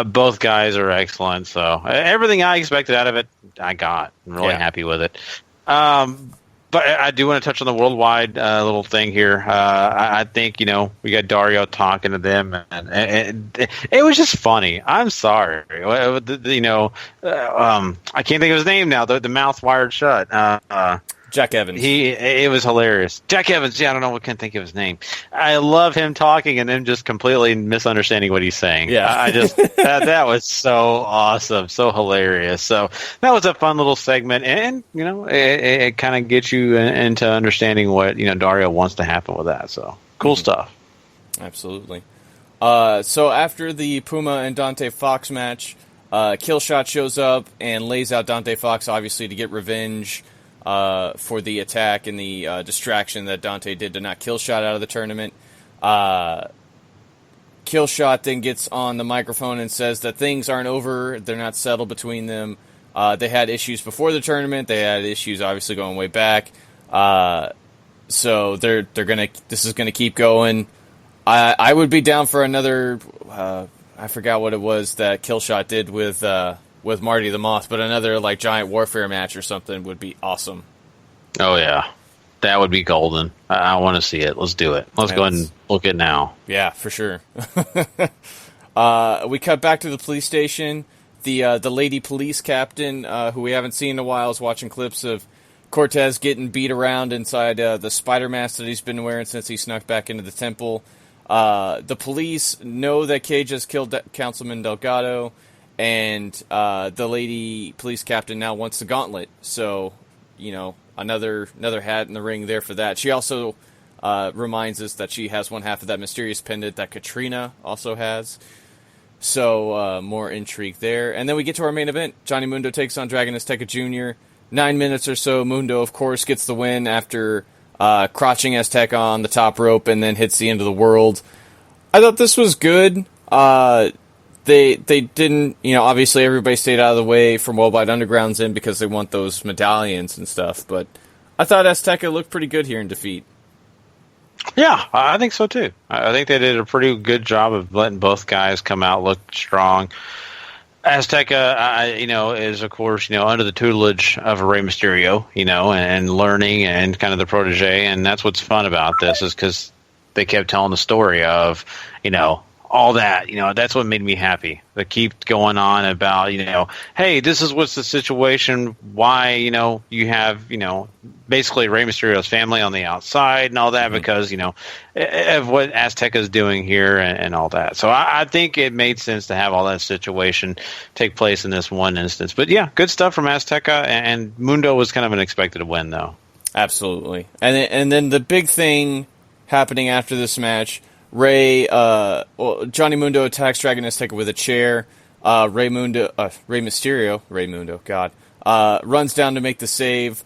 Both guys are excellent. So everything I expected out of it, I got. I'm really happy with it. But I do want to touch on the worldwide little thing here. I think, we got Dario talking to them, and it was just funny. I'm sorry. I can't think of his name now. The mouth wired shut. Jack Evans. It was hilarious. Jack Evans. Yeah, I don't know. I can't think of his name. I love him talking and then just completely misunderstanding what he's saying. Yeah, I just that was so awesome, so hilarious. So that was a fun little segment, and it kind of gets you into understanding what Dario wants to happen with that. So cool stuff. Absolutely. So after the Puma and Dante Fox match, Killshot shows up and lays out Dante Fox, obviously to get revenge. For the attack and the distraction that Dante did to knock Killshot out of the tournament. Killshot then gets on the microphone and says that things aren't over. They're not settled between them. They had issues before the tournament. They had issues, obviously, going way back. So they're gonna. This is gonna keep going. I would be down for another. I forgot what it was that Killshot did with Marty the Moth, but another giant warfare match or something would be awesome. Oh yeah, that would be golden. I want to see it. Let's do it. Let's go ahead and book it now. Yeah, for sure. We cut back to the police station. The lady police captain, who we haven't seen in a while, is watching clips of Cortez getting beat around inside the spider mask that he's been wearing since he snuck back into the temple. The police know that Cage has killed Councilman Delgado. And the lady police captain now wants the gauntlet. So, another hat in the ring there for that. She also reminds us that she has one half of that mysterious pendant that Katrina also has. So, more intrigue there. And then we get to our main event. Johnny Mundo takes on Dragon Azteca Jr. 9 minutes or so. Mundo, of course, gets the win after crotching Azteca on the top rope and then hits the end of the world. I thought this was good. They didn't, obviously everybody stayed out of the way from Worldwide Underground's in because they want those medallions and stuff, but I thought Azteca looked pretty good here in defeat. Yeah, I think so too. I think they did a pretty good job of letting both guys come out look strong. Azteca, is of course, under the tutelage of Rey Mysterio, and learning and kind of the protege, and that's what's fun about this is because they kept telling the story of, all that, that's what made me happy. They keep going on about, hey, this is what's the situation, why, you have, basically Rey Mysterio's family on the outside and all that because, of what Azteca's doing here and all that. So I think it made sense to have all that situation take place in this one instance. But yeah, good stuff from Azteca, and Mundo was kind of an expected win, though. Absolutely. And then the big thing happening after this match, Johnny Mundo attacks Dragon Azteca with a chair. Rey Mysterio, runs down to make the save.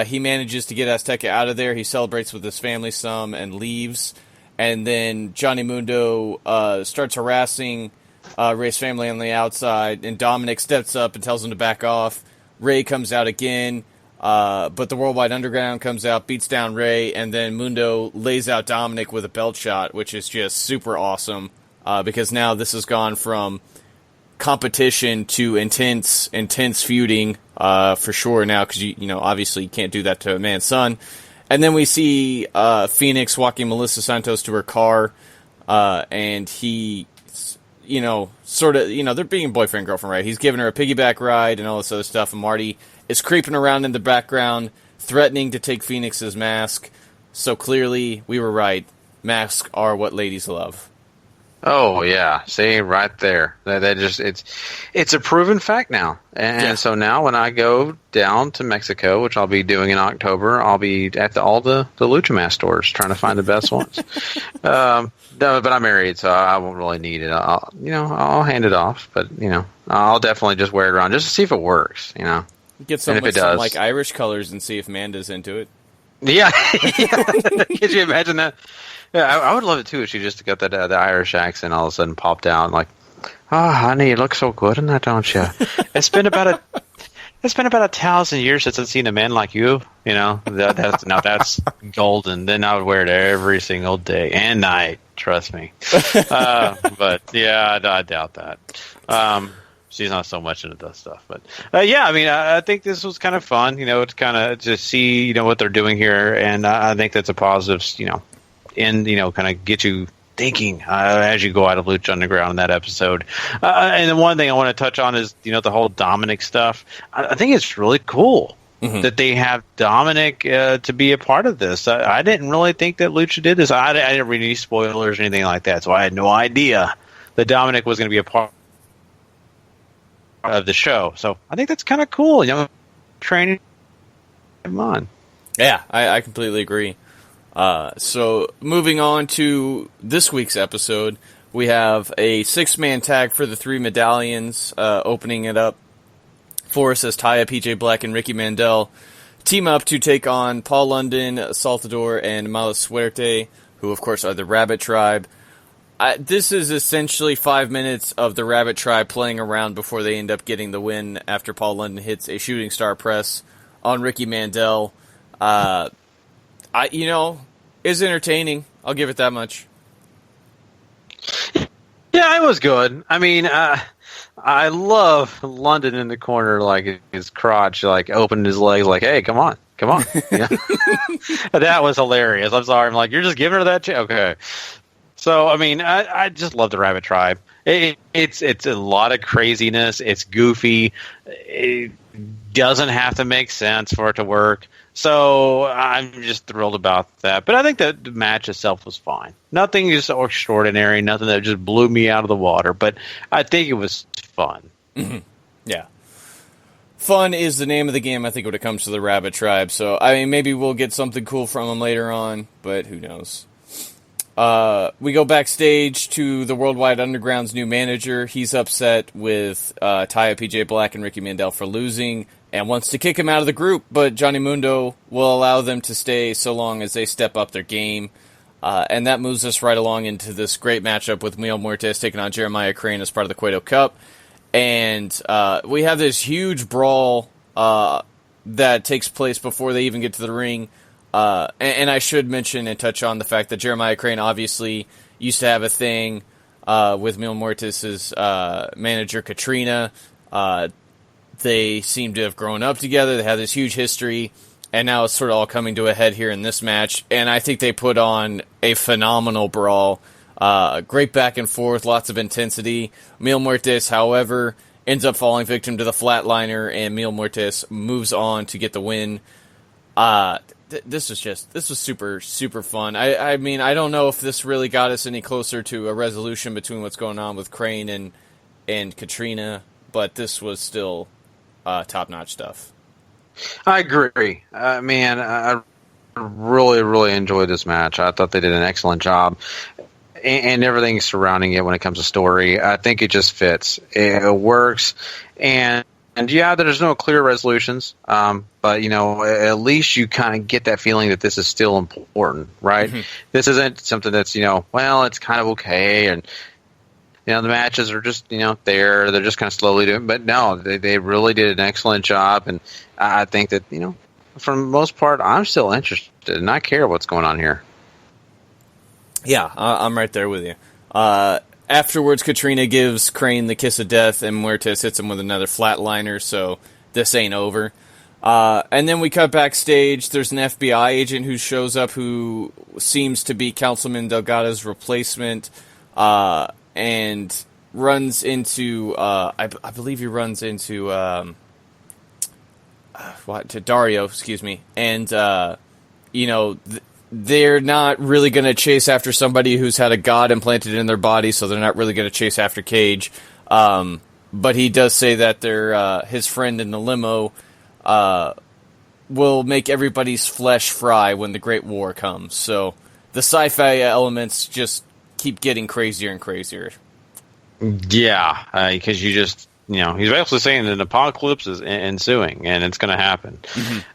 He manages to get Azteca out of there. He celebrates with his family some and leaves. And then Johnny Mundo starts harassing Rey's family on the outside. And Dominic steps up and tells him to back off. Rey comes out again. But the Worldwide Underground comes out, beats down Rey, and then Mundo lays out Dominic with a belt shot, which is just super awesome, because now this has gone from competition to intense feuding for sure now, because you know obviously you can't do that to a man's son. And then we see Phoenix walking Melissa Santos to her car, and he, you know, sort of, you know, they're being boyfriend girlfriend, right? He's giving her a piggyback ride and all this other stuff, and Marty is creeping around in the background, threatening to take Phoenix's mask. So clearly, we were right. Masks are what ladies love. Oh yeah, see right there. That just it's a proven fact now. And so now when I go down to Mexico, which I'll be doing in October, I'll be at all the Lucha Mask stores trying to find the best ones. No, but I'm married, so I won't really need it. I'll hand it off, but I'll definitely just wear it around just to see if it works. Get some with some like Irish colors and see if Manda's into it. Yeah, could you imagine that? Yeah, I would love it too if she just got the Irish accent all of a sudden popped out like, "Oh, honey, you look so good in that, don't you?" It's been about 1,000 years since I've seen a man like you. That's golden. Then I would wear it every single day and night. Trust me. But yeah, I doubt that. She's not so much into that stuff, but I think this was kind of fun. To kind of just see what they're doing here, and I think that's a positive. And kind of get you thinking as you go out of Lucha Underground in that episode. And the one thing I want to touch on is the whole Dominic stuff. I think it's really cool that they have Dominic to be a part of this. I didn't really think that Lucha did this. I didn't read any spoilers or anything like that, so I had no idea that Dominic was going to be a part of the show. So I think that's kind of cool. Training him on. Yeah, I completely agree. So moving on to this week's episode, we have a 6-man tag for the 3 medallions, opening it up for us as Taya, PJ Black, and Ricky Mandel team up to take on Paul London, Saltador, and Mala Suerte, who of course are the Rabbit Tribe. This is essentially 5 minutes of the Rabbit Tribe playing around before they end up getting the win after Paul London hits a shooting star press on Ricky Mandel. It's entertaining. I'll give it that much. Yeah, it was good. I mean, I love London in the corner, like his crotch, like opening his legs, like, "Hey, come on." That was hilarious. I'm sorry. I'm like, you're just giving her that okay. So, I mean, I just love the Rabbit Tribe. It's a lot of craziness. It's goofy. It doesn't have to make sense for it to work. So I'm just thrilled about that. But I think that the match itself was fine. Nothing just extraordinary, nothing that just blew me out of the water. But I think it was fun. Mm-hmm. Yeah. Fun is the name of the game, I think, when it comes to the Rabbit Tribe. So, I mean, maybe we'll get something cool from them later on, but who knows. We go backstage to the Worldwide Underground's new manager. He's upset with Taya, PJ Black, and Ricky Mandel for losing and wants to kick him out of the group, but Johnny Mundo will allow them to stay so long as they step up their game. And that moves us right along into this great matchup with Mil Muertes taking on Jeremiah Crane as part of the Cueto Cup. And we have this huge brawl that takes place before they even get to the ring. And I should mention and touch on the fact that Jeremiah Crane obviously used to have a thing with Mil Muertes' manager, Katrina. They seem to have grown up together. They have this huge history, and now it's sort of all coming to a head here in this match. And I think they put on a phenomenal brawl. Great back and forth, lots of intensity. Mil Muertes, however, ends up falling victim to the flatliner, and Mil Muertes moves on to get the win. This was super, super fun. I mean, I don't know if this really got us any closer to a resolution between what's going on with Crane and Katrina, but this was still top-notch stuff. I agree. Man, I really, really enjoyed this match. I thought they did an excellent job. And everything surrounding it when it comes to story, I think it just fits. It works. And yeah, there's no clear resolutions, but at least you kind of get that feeling that this is still important, right? Mm-hmm. This isn't something that's it's kind of okay, and the matches are just they're just kind of slowly doing. But no, they really did an excellent job, and I think that for the most part, I'm still interested and I care what's going on here. Yeah, I'm right there with you. Afterwards, Katrina gives Crane the kiss of death, and Muertes hits him with another flatliner, so this ain't over. And then we cut backstage. There's an FBI agent who shows up who seems to be Councilman Delgado's replacement, and runs into, I believe he runs into, to Dario, excuse me. And, they're not really going to chase after somebody who's had a god implanted in their body, so they're not really going to chase after Cage. But he does say that his friend in the limo will make everybody's flesh fry when the Great War comes. So the sci-fi elements just keep getting crazier and crazier. Yeah, because you just, he's basically saying an apocalypse is ensuing, and it's going to happen.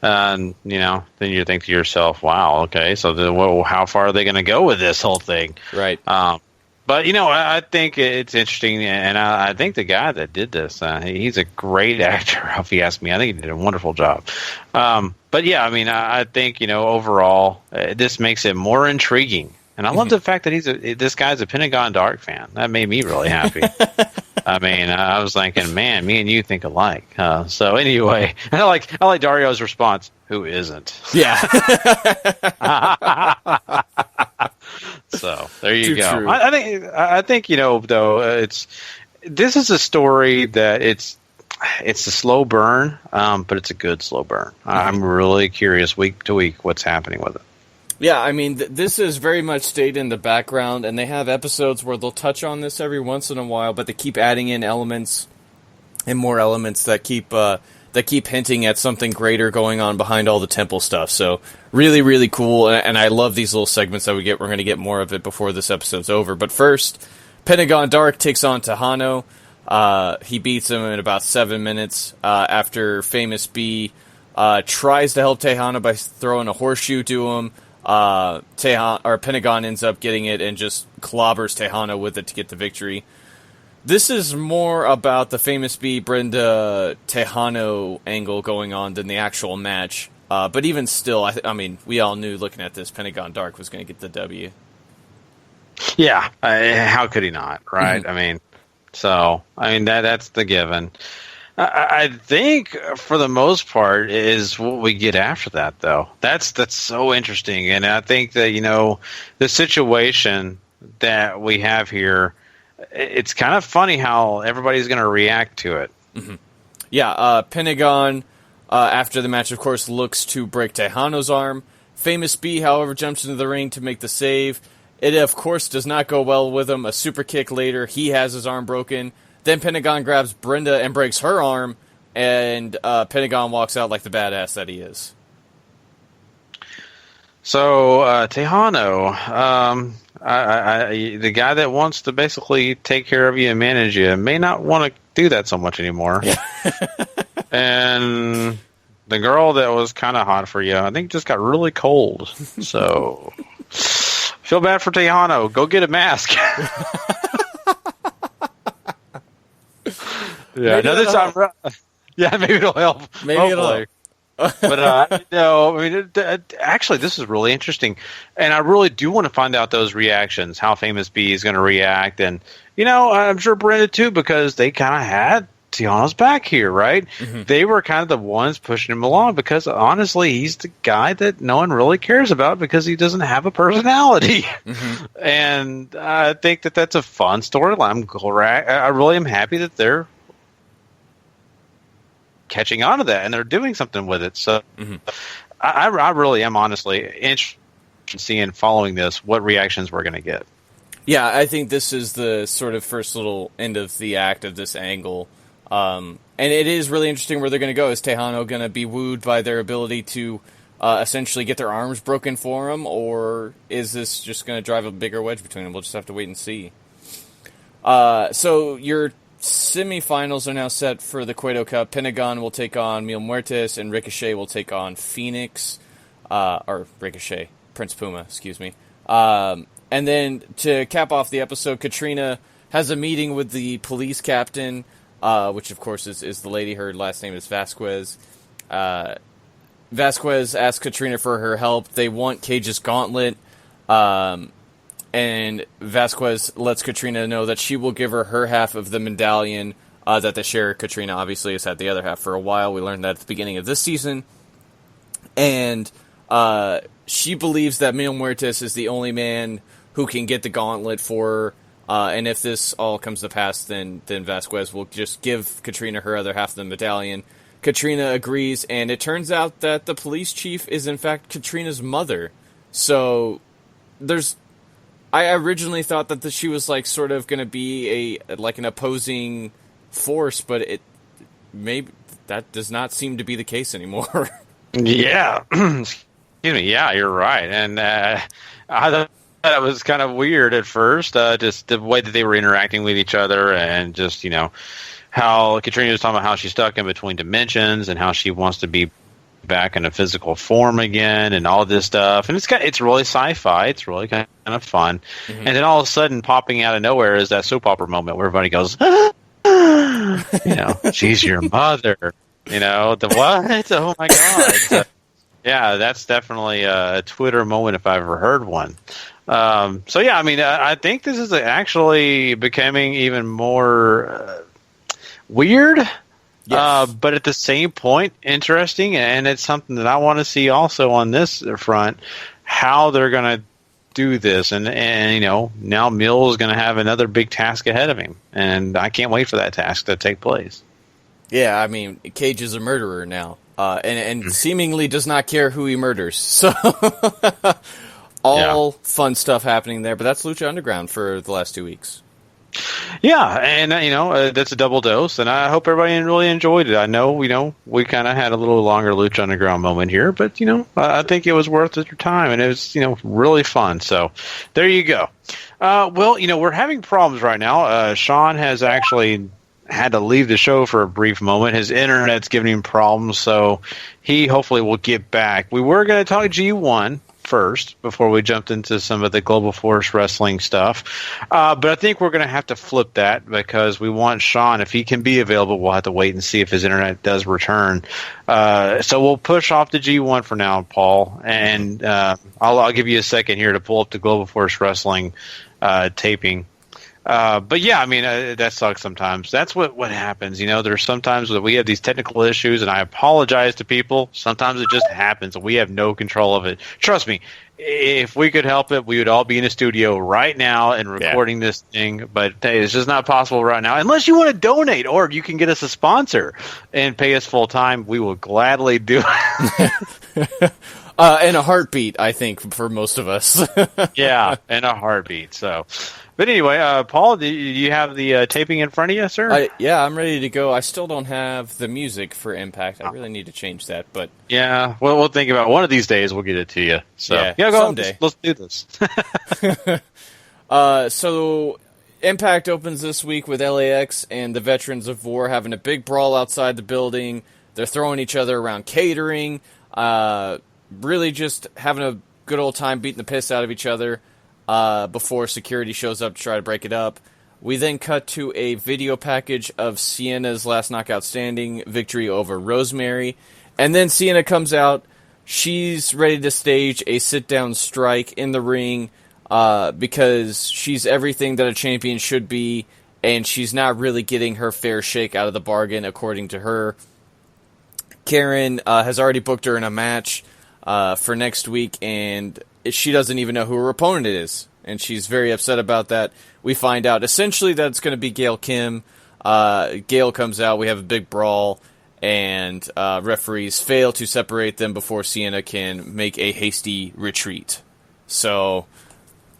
And, then you think to yourself, wow, okay, so how far are they going to go with this whole thing? Right. But, I think it's interesting, and I think the guy that did this, he's a great actor, if you ask me. I think he did a wonderful job. But, yeah, I think, overall, this makes it more intriguing. And I love the fact that this guy's a Pentagon Dark fan. That made me really happy. I was thinking, man, me and you think alike. So anyway, I like Dario's response. Who isn't? Yeah. So there you Too go. true. I think though this is a story that it's a slow burn, but it's a good slow burn. I'm really curious week to week what's happening with it. Yeah, this is very much stayed in the background, and they have episodes where they'll touch on this every once in a while, but they keep adding in elements and more elements that keep hinting at something greater going on behind all the temple stuff. So really, really cool, and I love these little segments that we get. We're going to get more of it before this episode's over. But first, Pentagon Dark takes on Tejano. He beats him in about 7 minutes after Famous B tries to help Tejano by throwing a horseshoe to him. Pentagon ends up getting it and just clobbers Tejano with it to get the victory. This is more about the Famous B Brenda Tejano angle going on than the actual match. But even still, we all knew looking at this, Pentagon Dark was going to get the W. Yeah, how could he not, right? Mm-hmm. That's the given. I think for the most part is what we get after that, though. That's so interesting, and I think that the situation that we have here, it's kind of funny how everybody's going to react to it. Mm-hmm. Yeah, Pentagon after the match, of course, looks to break Tejano's arm. Famous B, however, jumps into the ring to make the save. It, of course, does not go well with him. A super kick later, he has his arm broken. Then Pentagon grabs Brenda and breaks her arm, and Pentagon walks out like the badass that he is. So, Tejano, the guy that wants to basically take care of you and manage you may not want to do that so much anymore. And the girl that was kind of hot for you, I think, just got really cold. So, feel bad for Tejano. Go get a mask. Yeah, no, this time. Yeah, maybe it'll help. Maybe it'll help. But actually, this is really interesting, and I really do want to find out those reactions. How Famous B is going to react, and I'm sure Brenda too, because they kind of had Tejano's back here, right? Mm-hmm. They were kind of the ones pushing him along because honestly, he's the guy that no one really cares about because he doesn't have a personality. Mm-hmm. And I think that that's a fun storyline. I really am happy that they're catching on to that and they're doing something with it. So I really am honestly interested in seeing, following this, what reactions we're going to get. Yeah, I think this is the sort of first little end of the act of this angle. And it is really interesting where they're going to go. Is Tejano going to be wooed by their ability to essentially get their arms broken for him, or is this just going to drive a bigger wedge between them? We'll just have to wait and see. So your semifinals are now set for the Cueto Cup. Pentagon will take on Mil Muertes, and Ricochet will take on Phoenix. Or Ricochet. Prince Puma, excuse me. And then to cap off the episode, Katrina has a meeting with the police captain, which of course is the lady. Her last name is Vasquez. Vasquez asks Katrina for her help. They want Cage's gauntlet. And and Vasquez lets Katrina know that she will give her half of the medallion that they share. Katrina obviously has had the other half for a while. We learned that at the beginning of this season. And she believes that Mil Muertes is the only man who can get the gauntlet for her. And if this all comes to pass, then Vasquez will just give Katrina her other half of the medallion. Katrina agrees, and it turns out that the police chief is in fact Katrina's mother. So I originally thought that she was like sort of going to be an opposing force, but maybe that does not seem to be the case anymore. Yeah, excuse me. Yeah, you're right, and I thought it was kind of weird at first, just the way that they were interacting with each other, and just how Katrina was talking about how she's stuck in between dimensions and how she wants to be back in a physical form again, and all this stuff. And it's really sci-fi. It's really kind of fun. Mm-hmm. And then all of a sudden, popping out of nowhere is that soap opera moment where everybody goes, she's your mother. The what? Oh my God. So, yeah, that's definitely a Twitter moment if I've ever heard one. So yeah, I mean, I think this is actually becoming even more weird. Yes. But at the same point, interesting, and it's something that I want to see also on this front, how they're going to do this. And now Mil is going to have another big task ahead of him, and I can't wait for that task to take place. Yeah, I mean, Cage is a murderer now, and seemingly does not care who he murders. So fun stuff happening there, but that's Lucha Underground for the last 2 weeks. Yeah, and that's a double dose, and I hope everybody really enjoyed it. I know, we kind of had a little longer Lucha Underground moment here, but I think it was worth your time, and it was really fun. So there you go. Well, we're having problems right now. Sean has actually had to leave the show for a brief moment. His internet's giving him problems, so he hopefully will get back. We were going to talk G1 first before we jumped into some of the Global Force Wrestling stuff. But I think we're going to have to flip that because we want Sean, if he can be available, we'll have to wait and see if his internet does return. So we'll push off the G1 for now, Paul, and I'll give you a second here to pull up the Global Force Wrestling taping. But yeah, I mean, that sucks sometimes. That's what happens. There's sometimes that we have these technical issues, and I apologize to people. Sometimes it just happens, and we have no control of it. Trust me, if we could help it, we would all be in a studio right now and recording this thing. But hey, it's just not possible right now. Unless you want to donate, or you can get us a sponsor and pay us full time, we will gladly do it. In a heartbeat, I think, for most of us. Yeah, in a heartbeat. So. But anyway, Paul, do you have the taping in front of you, sir? Yeah, I'm ready to go. I still don't have the music for Impact. I really need to change that, but yeah, well, we'll think about it. One of these days we'll get it to you. So go someday. Let's do this. So Impact opens this week with LAX and the Veterans of War having a big brawl outside the building. They're throwing each other around catering, really just having a good old time beating the piss out of each other. Before security shows up to try to break it up. We then cut to a video package of Sienna's last knockout standing victory over Rosemary. And then Sienna comes out. She's ready to stage a sit-down strike in the ring because she's everything that a champion should be, and she's not really getting her fair shake out of the bargain, according to her. Karen has already booked her in a match for next week, and she doesn't even know who her opponent is, and she's very upset about that. We find out essentially that it's going to be Gail Kim. Gail comes out, we have a big brawl, and referees fail to separate them before Sienna can make a hasty retreat. So,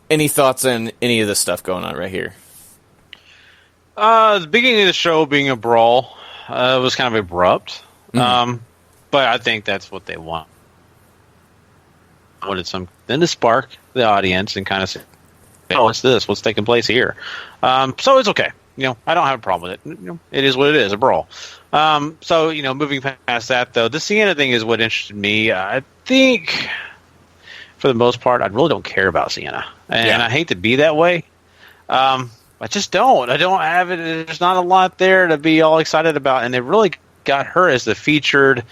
any thoughts on any of this stuff going on right here? The beginning of the show being a brawl was kind of abrupt, but I think that's what they want. Wanted something to spark the audience and kind of say, "Oh, what's this? What's taking place here?" So it's okay. I don't have a problem with it. It is what it is, a brawl. So moving past that, though, the Sienna thing is what interested me. I think, for the most part, I really don't care about Sienna, and I hate to be that way. I just don't. I don't have it. There's not a lot there to be all excited about, and they really got her as the featured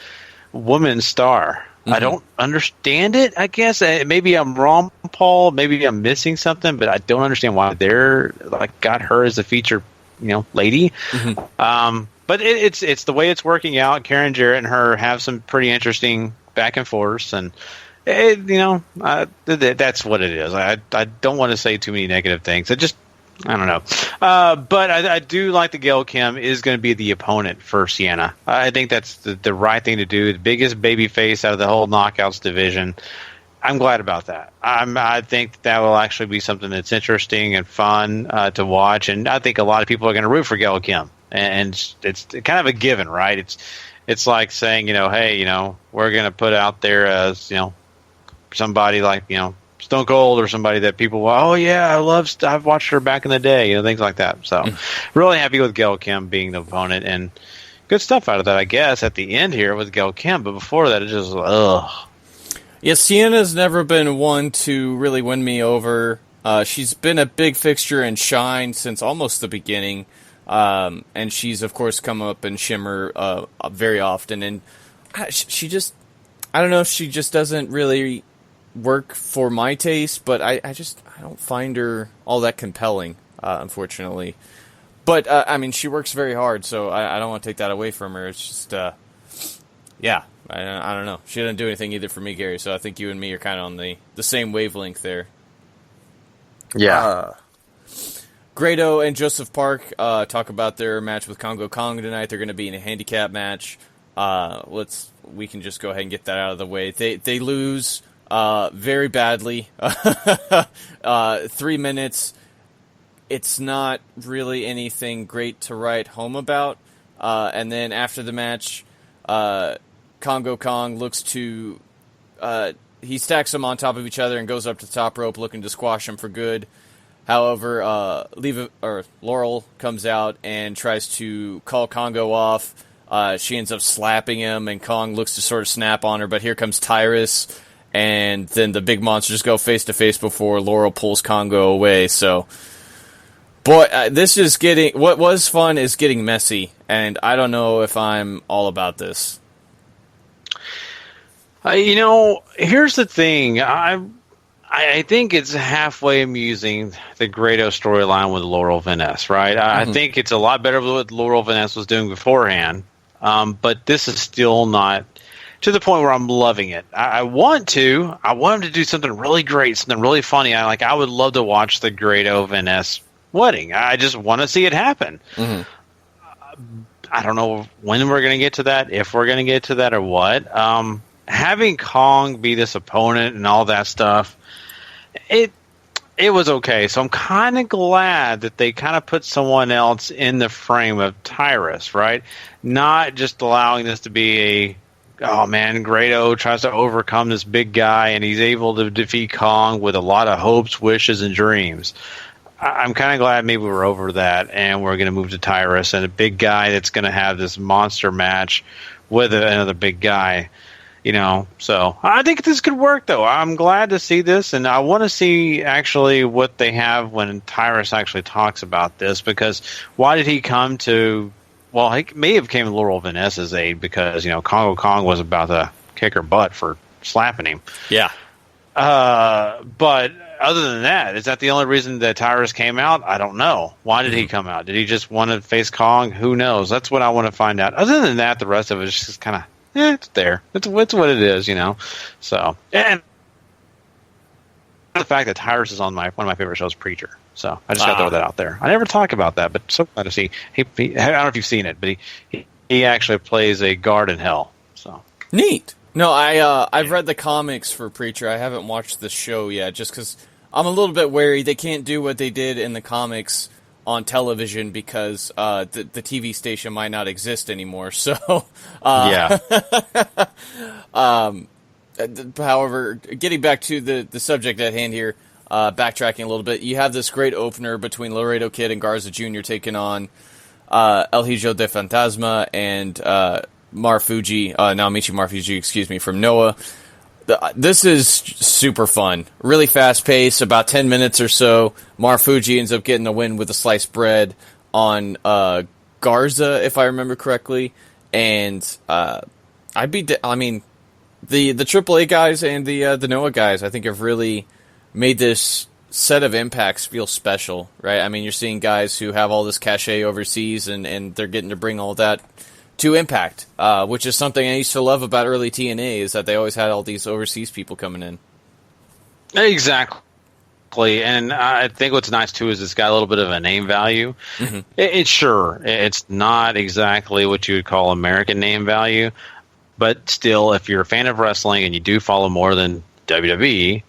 woman star. I don't understand it, I guess. Maybe I'm wrong, Paul. Maybe I'm missing something, but I don't understand why they're got her as a feature, lady. But it's the way it's working out. Karen Jarrett and her have some pretty interesting back and forths, and that's what it is. I don't want to say too many negative things. I don't know. But I do like that Gail Kim is going to be the opponent for Sienna. I think that's the right thing to do. The biggest baby face out of the whole Knockouts division. I'm glad about that. I think that will actually be something that's interesting and fun to watch. And I think a lot of people are going to root for Gail Kim. And it's kind of a given, right? It's like saying, hey, we're going to put out there as, somebody like, Stone Cold or somebody that people, I've watched her back in the day, things like that. So really happy with Gail Kim being the opponent, and good stuff out of that, I guess, at the end here with Gail Kim. But before that, it's just, ugh. Yeah, Sienna's never been one to really win me over. She's been a big fixture in Shine since almost the beginning. And she's, of course, come up in Shimmer very often. And she just, I don't know if she just doesn't really work for my taste, but I don't find her all that compelling, unfortunately. But, she works very hard, so I don't want to take that away from her. It's just, I don't know. She doesn't do anything either for me, Gary, so I think you and me are kind of on the same wavelength there. Yeah. Grado and Joseph Park talk about their match with Congo Kong tonight. They're going to be in a handicap match. We can just go ahead and get that out of the way. They lose very badly. 3 minutes. It's not really anything great to write home about. And then after the match, Congo Kong looks to... he stacks them on top of each other and goes up to the top rope looking to squash them for good. However, Laurel comes out and tries to call Congo off. She ends up slapping him, and Kong looks to sort of snap on her, but here comes Tyrus, and then the big monsters go face-to-face before Laurel pulls Congo away. So, boy, this is getting... What was fun is getting messy, and I don't know if I'm all about this. Here's the thing. I think it's halfway amusing, the Grado storyline with Laurel Vaness, right? I think it's a lot better than what Laurel Vaness was doing beforehand, but this is still not to the point where I'm loving it. I want him to do something really great, something really funny. I would love to watch the Grado Vaness wedding. I just want to see it happen. I don't know when we're going to get to that, if we're going to get to that or what. Having Kong be this opponent and all that stuff, it was okay. So I'm kind of glad that they kind of put someone else in the frame of Tyrus, right? Not just allowing this to be Grado tries to overcome this big guy and he's able to defeat Kong with a lot of hopes, wishes, and dreams. I'm kind of glad maybe we're over that and we're going to move to Tyrus and a big guy that's going to have this monster match with another big guy. So I think this could work, though. I'm glad to see this, and I want to see actually what they have when Tyrus actually talks about this, because why did he come to... Well, he may have came to Laurel Vanessa's aid because, Congo Kong was about to kick her butt for slapping him. Yeah. But other than that, is that the only reason that Tyrus came out? I don't know. Why did he come out? Did he just want to face Kong? Who knows? That's what I want to find out. Other than that, the rest of it is just kind of... it's there. It's what it is, So, and the fact that Tyrus is on one of my favorite shows, Preacher. So I just got to throw that out there. I never talk about that, but so glad to see. I don't know if you've seen it, but he actually plays a guard in hell. So neat. No, I've read the comics for Preacher. I haven't watched the show yet, just because I'm a little bit wary they can't do what they did in the comics on television because the TV station might not exist anymore. So, yeah. However, getting back to the subject at hand here, backtracking a little bit, you have this great opener between Laredo Kid and Garza Jr. taking on El Hijo de Fantasma and Naomichi Marufuji, from Noah. This is super fun. Really fast pace, about 10 minutes or so. Marufuji ends up getting the win with a sliced bread on Garza, if I remember correctly. And the AAA guys and the Noah guys, I think, have really made this set of impacts feel special, right? I mean, you're seeing guys who have all this cachet overseas, and they're getting to bring all that to Impact, which is something I used to love about early TNA, is that they always had all these overseas people coming in. Exactly. And I think what's nice, too, is it's got a little bit of a name value. Mm-hmm. It's not exactly what you would call American name value, but still, if you're a fan of wrestling and you do follow more than WWE,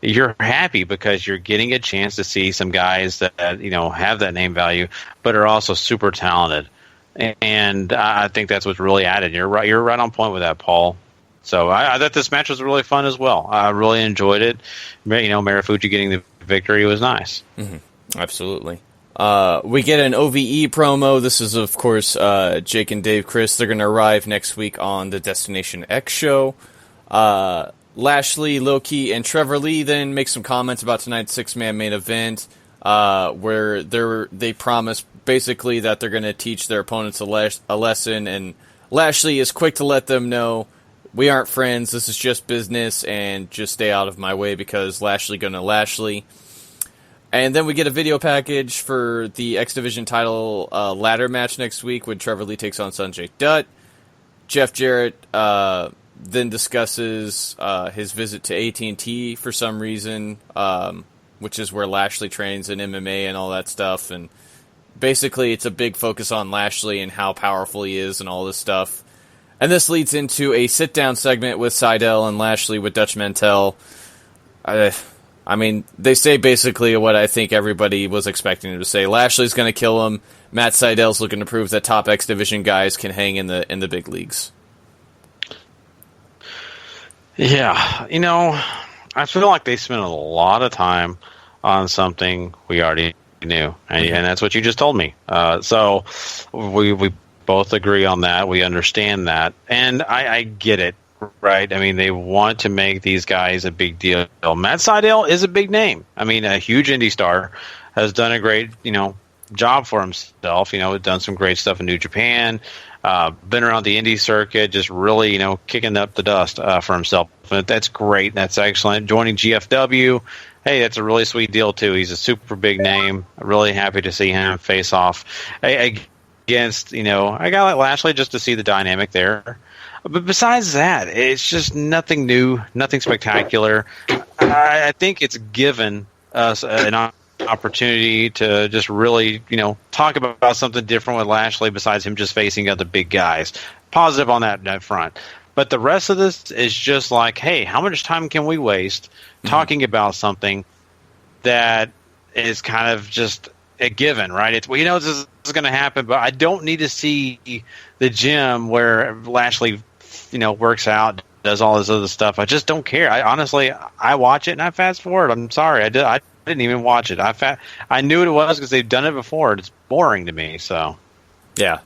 you're happy because you're getting a chance to see some guys that, have that name value, but are also super talented. And I think that's what's really added. You're right on point with that, Paul. So I thought this match was really fun as well. I really enjoyed it. Marufuji getting the victory was nice. Mm-hmm. Absolutely. We get an OVE promo. This is, of course, Jake and Dave Chris. They're going to arrive next week on the Destination X show. Lashley, Loki, and Trevor Lee then make some comments about tonight's six-man main event, where they promise basically that they're going to teach their opponents a lesson, and Lashley is quick to let them know, we aren't friends, this is just business, and just stay out of my way because Lashley gonna Lashley. And then we get a video package for the X Division title ladder match next week when Trevor Lee takes on Sanjay Dutt. Jeff Jarrett then discusses his visit to AT&T for some reason, which is where Lashley trains in MMA and all that stuff. And basically it's a big focus on Lashley and how powerful he is and all this stuff. And this leads into a sit-down segment with Seidel and Lashley with Dutch Mantell. I mean, they say basically what I think everybody was expecting them to say. Lashley's going to kill him. Matt Seidel's looking to prove that top X Division guys can hang in the big leagues. Yeah, I feel like they spent a lot of time on something we already knew, and that's what you just told me. So we both agree on that. We understand that. And I get it, right? I mean, they want to make these guys a big deal. Matt Sydal is a big name. I mean, a huge indie star, has done a great, job for himself. Done some great stuff in New Japan, been around the indie circuit, just really, kicking up the dust for himself. But that's great. That's excellent. Joining GFW, hey, that's a really sweet deal, too. He's a super big name. Really happy to see him face off against, a guy like Lashley, just to see the dynamic there. But besides that, it's just nothing new, nothing spectacular. I think it's given us an opportunity to just really, talk about something different with Lashley besides him just facing other big guys. Positive on that front. But the rest of this is just like, hey, how much time can we waste talking about something that is kind of just a given, right? It's, this is going to happen, but I don't need to see the gym where Lashley, works out, does all this other stuff. I just don't care. I watch it and I fast forward. I'm sorry. I didn't even watch it. I knew what it was because they've done it before. It's boring to me, so. Yeah.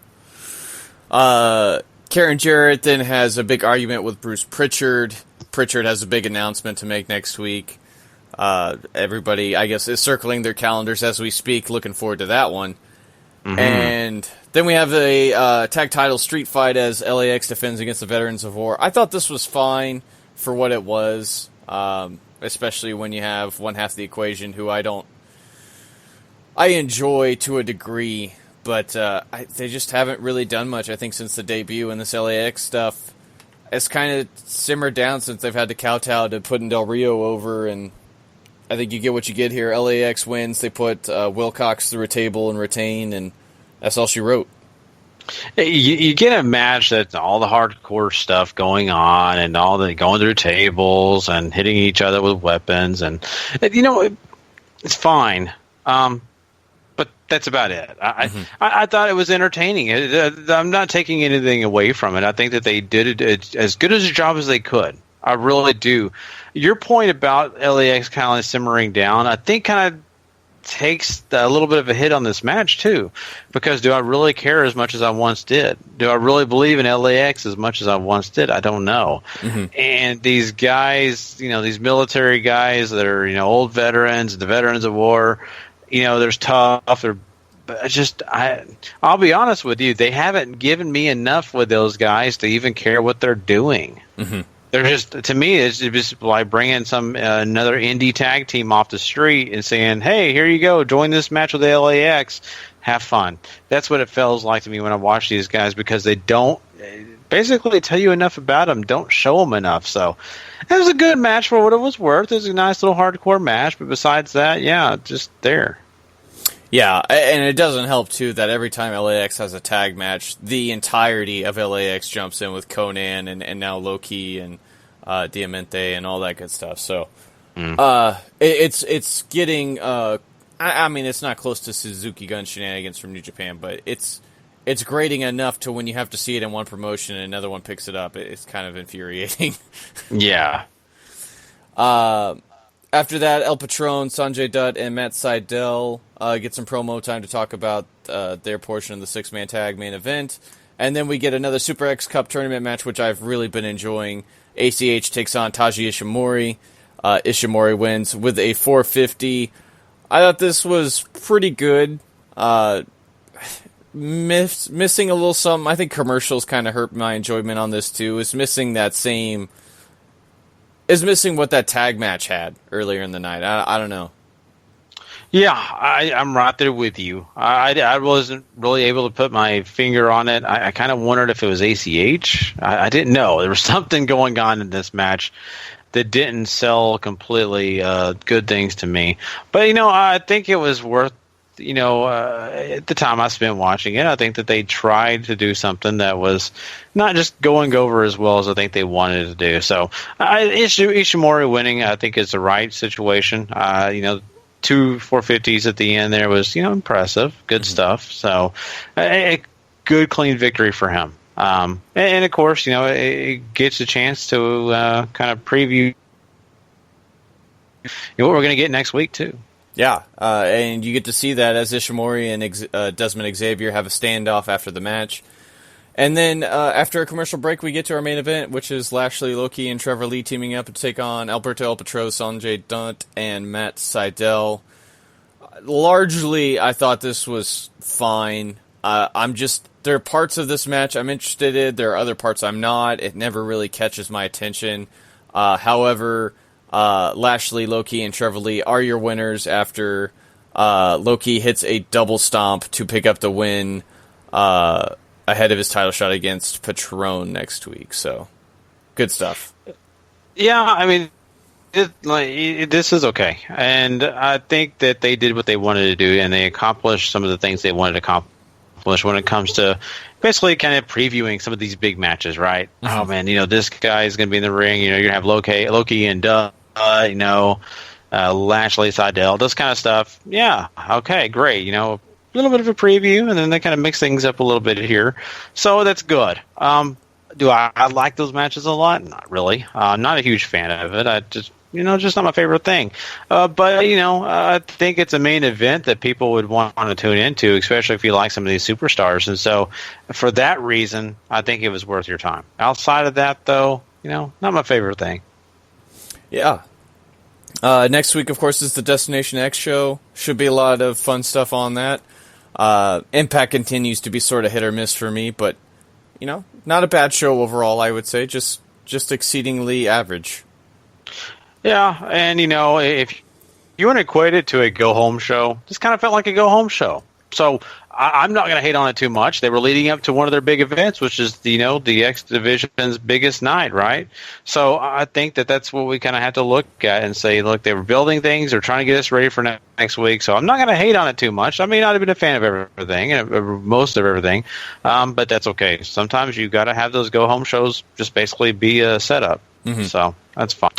Karen Jarrett then has a big argument with Bruce Pritchard. Pritchard has a big announcement to make next week. Everybody, I guess, is circling their calendars as we speak, looking forward to that one. Mm-hmm. And then we have a tag title street fight as LAX defends against the Veterans of War. I thought this was fine for what it was, especially when you have one half of the equation who I enjoy to a degree, but they just haven't really done much, I think, since the debut, and this LAX stuff has kind of simmered down since they've had to kowtow to putting Del Rio over, and I think you get what you get here. LAX wins. They put Wilcox through a table and retain, and that's all she wrote. You get a match that's all the hardcore stuff going on, and all the going through tables and hitting each other with weapons, and it's fine. But that's about it. I thought it was entertaining. I'm not taking anything away from it. I think that they did it as good as a job as they could. I really do. Your point about LAX kind of simmering down, I think kind of takes a little bit of a hit on this match too, because do I really care as much as I once did? Do I really believe in LAX as much as I once did? I don't know. Mm-hmm. And these guys, these military guys that are, old veterans, the Veterans of War, they're tough. I'll be honest with you, they haven't given me enough with those guys to even care what they're doing. Mm-hmm. they're just, to me, it's just like bringing some another indie tag team off the street and saying, hey, here you go, join this match with the LAX, have fun. That's what it feels like to me when I watch these guys, because they don't basically tell you enough about them, don't show them enough. So it was a good match for what it was worth. It was a nice little hardcore match, but besides that, yeah, just there. Yeah, and it doesn't help, too, that every time LAX has a tag match, the entirety of LAX jumps in with Conan and now Loki and Diamante and all that good stuff. So it's getting... I mean, it's not close to Suzuki Gun shenanigans from New Japan, but it's grating enough to when you have to see it in one promotion and another one picks it up, it's kind of infuriating. Yeah. After that, El Patron, Sanjay Dutt, and Matt Sydal get some promo time to talk about their portion of the six-man tag main event. And then we get another Super X Cup tournament match, which I've really been enjoying. ACH takes on Taji Ishimori. Ishimori wins with a 450. I thought this was pretty good. Missing a little something. I think commercials kind of hurt my enjoyment on this, too. It's missing what that tag match had earlier in the night. I don't know. Yeah, I'm right there with you. I wasn't really able to put my finger on it. I kind of wondered if it was ACH. I didn't know. There was something going on in this match that didn't sell completely good things to me. But, I think it was worth, at the time I spent watching it, I think that they tried to do something that was not just going over as well as I think they wanted to do. So Ishimori winning, I think, is the right situation. 2 450s at the end there was, impressive, good stuff. So a good, clean victory for him. And of course, it gets a chance to kind of preview what we're going to get next week, too. Yeah, and you get to see that as Ishimori and Desmond Xavier have a standoff after the match. And then after a commercial break, we get to our main event, which is Lashley, Loki, and Trevor Lee teaming up to take on Alberto El Patron, Sanjay Dutt, and Matt Sydal. Largely, I thought this was fine. There are parts of this match I'm interested in. There are other parts I'm not. It never really catches my attention. However, Lashley, Loki, and Trevor Lee are your winners after Loki hits a double stomp to pick up the win ahead of his title shot against Patron next week. So, good stuff. Yeah, I mean, this is okay. And I think that they did what they wanted to do, and they accomplished some of the things they wanted to accomplish when it comes to basically kind of previewing some of these big matches, right? Mm-hmm. Oh, man, this guy is going to be in the ring. You're going to have Loki and Dutt, Lashley, Sydal, this kind of stuff. Yeah, okay, great. A little bit of a preview, and then they kind of mix things up a little bit here. So that's good. Do I like those matches a lot? Not really. I'm not a huge fan of it. I just, just not my favorite thing. But, I think it's a main event that people would want to tune into, especially if you like some of these superstars. And so for that reason, I think it was worth your time. Outside of that, though, not my favorite thing. Yeah. Next week, of course, is the Destination X show. Should be a lot of fun stuff on that. Impact continues to be sort of hit or miss for me, but, not a bad show overall, I would say. Just exceedingly average. Yeah, and, if you want to equate it to a go-home show, this kind of felt like a go-home show. So I'm not going to hate on it too much. They were leading up to one of their big events, which is, the X Division's biggest night, right? So I think that that's what we kind of have to look at and say, look, they were building things. They're trying to get us ready for next week. So I'm not going to hate on it too much. I may not have been a fan of everything, most of everything, but that's okay. Sometimes you got to have those go-home shows just basically be a setup. Mm-hmm. So that's fine.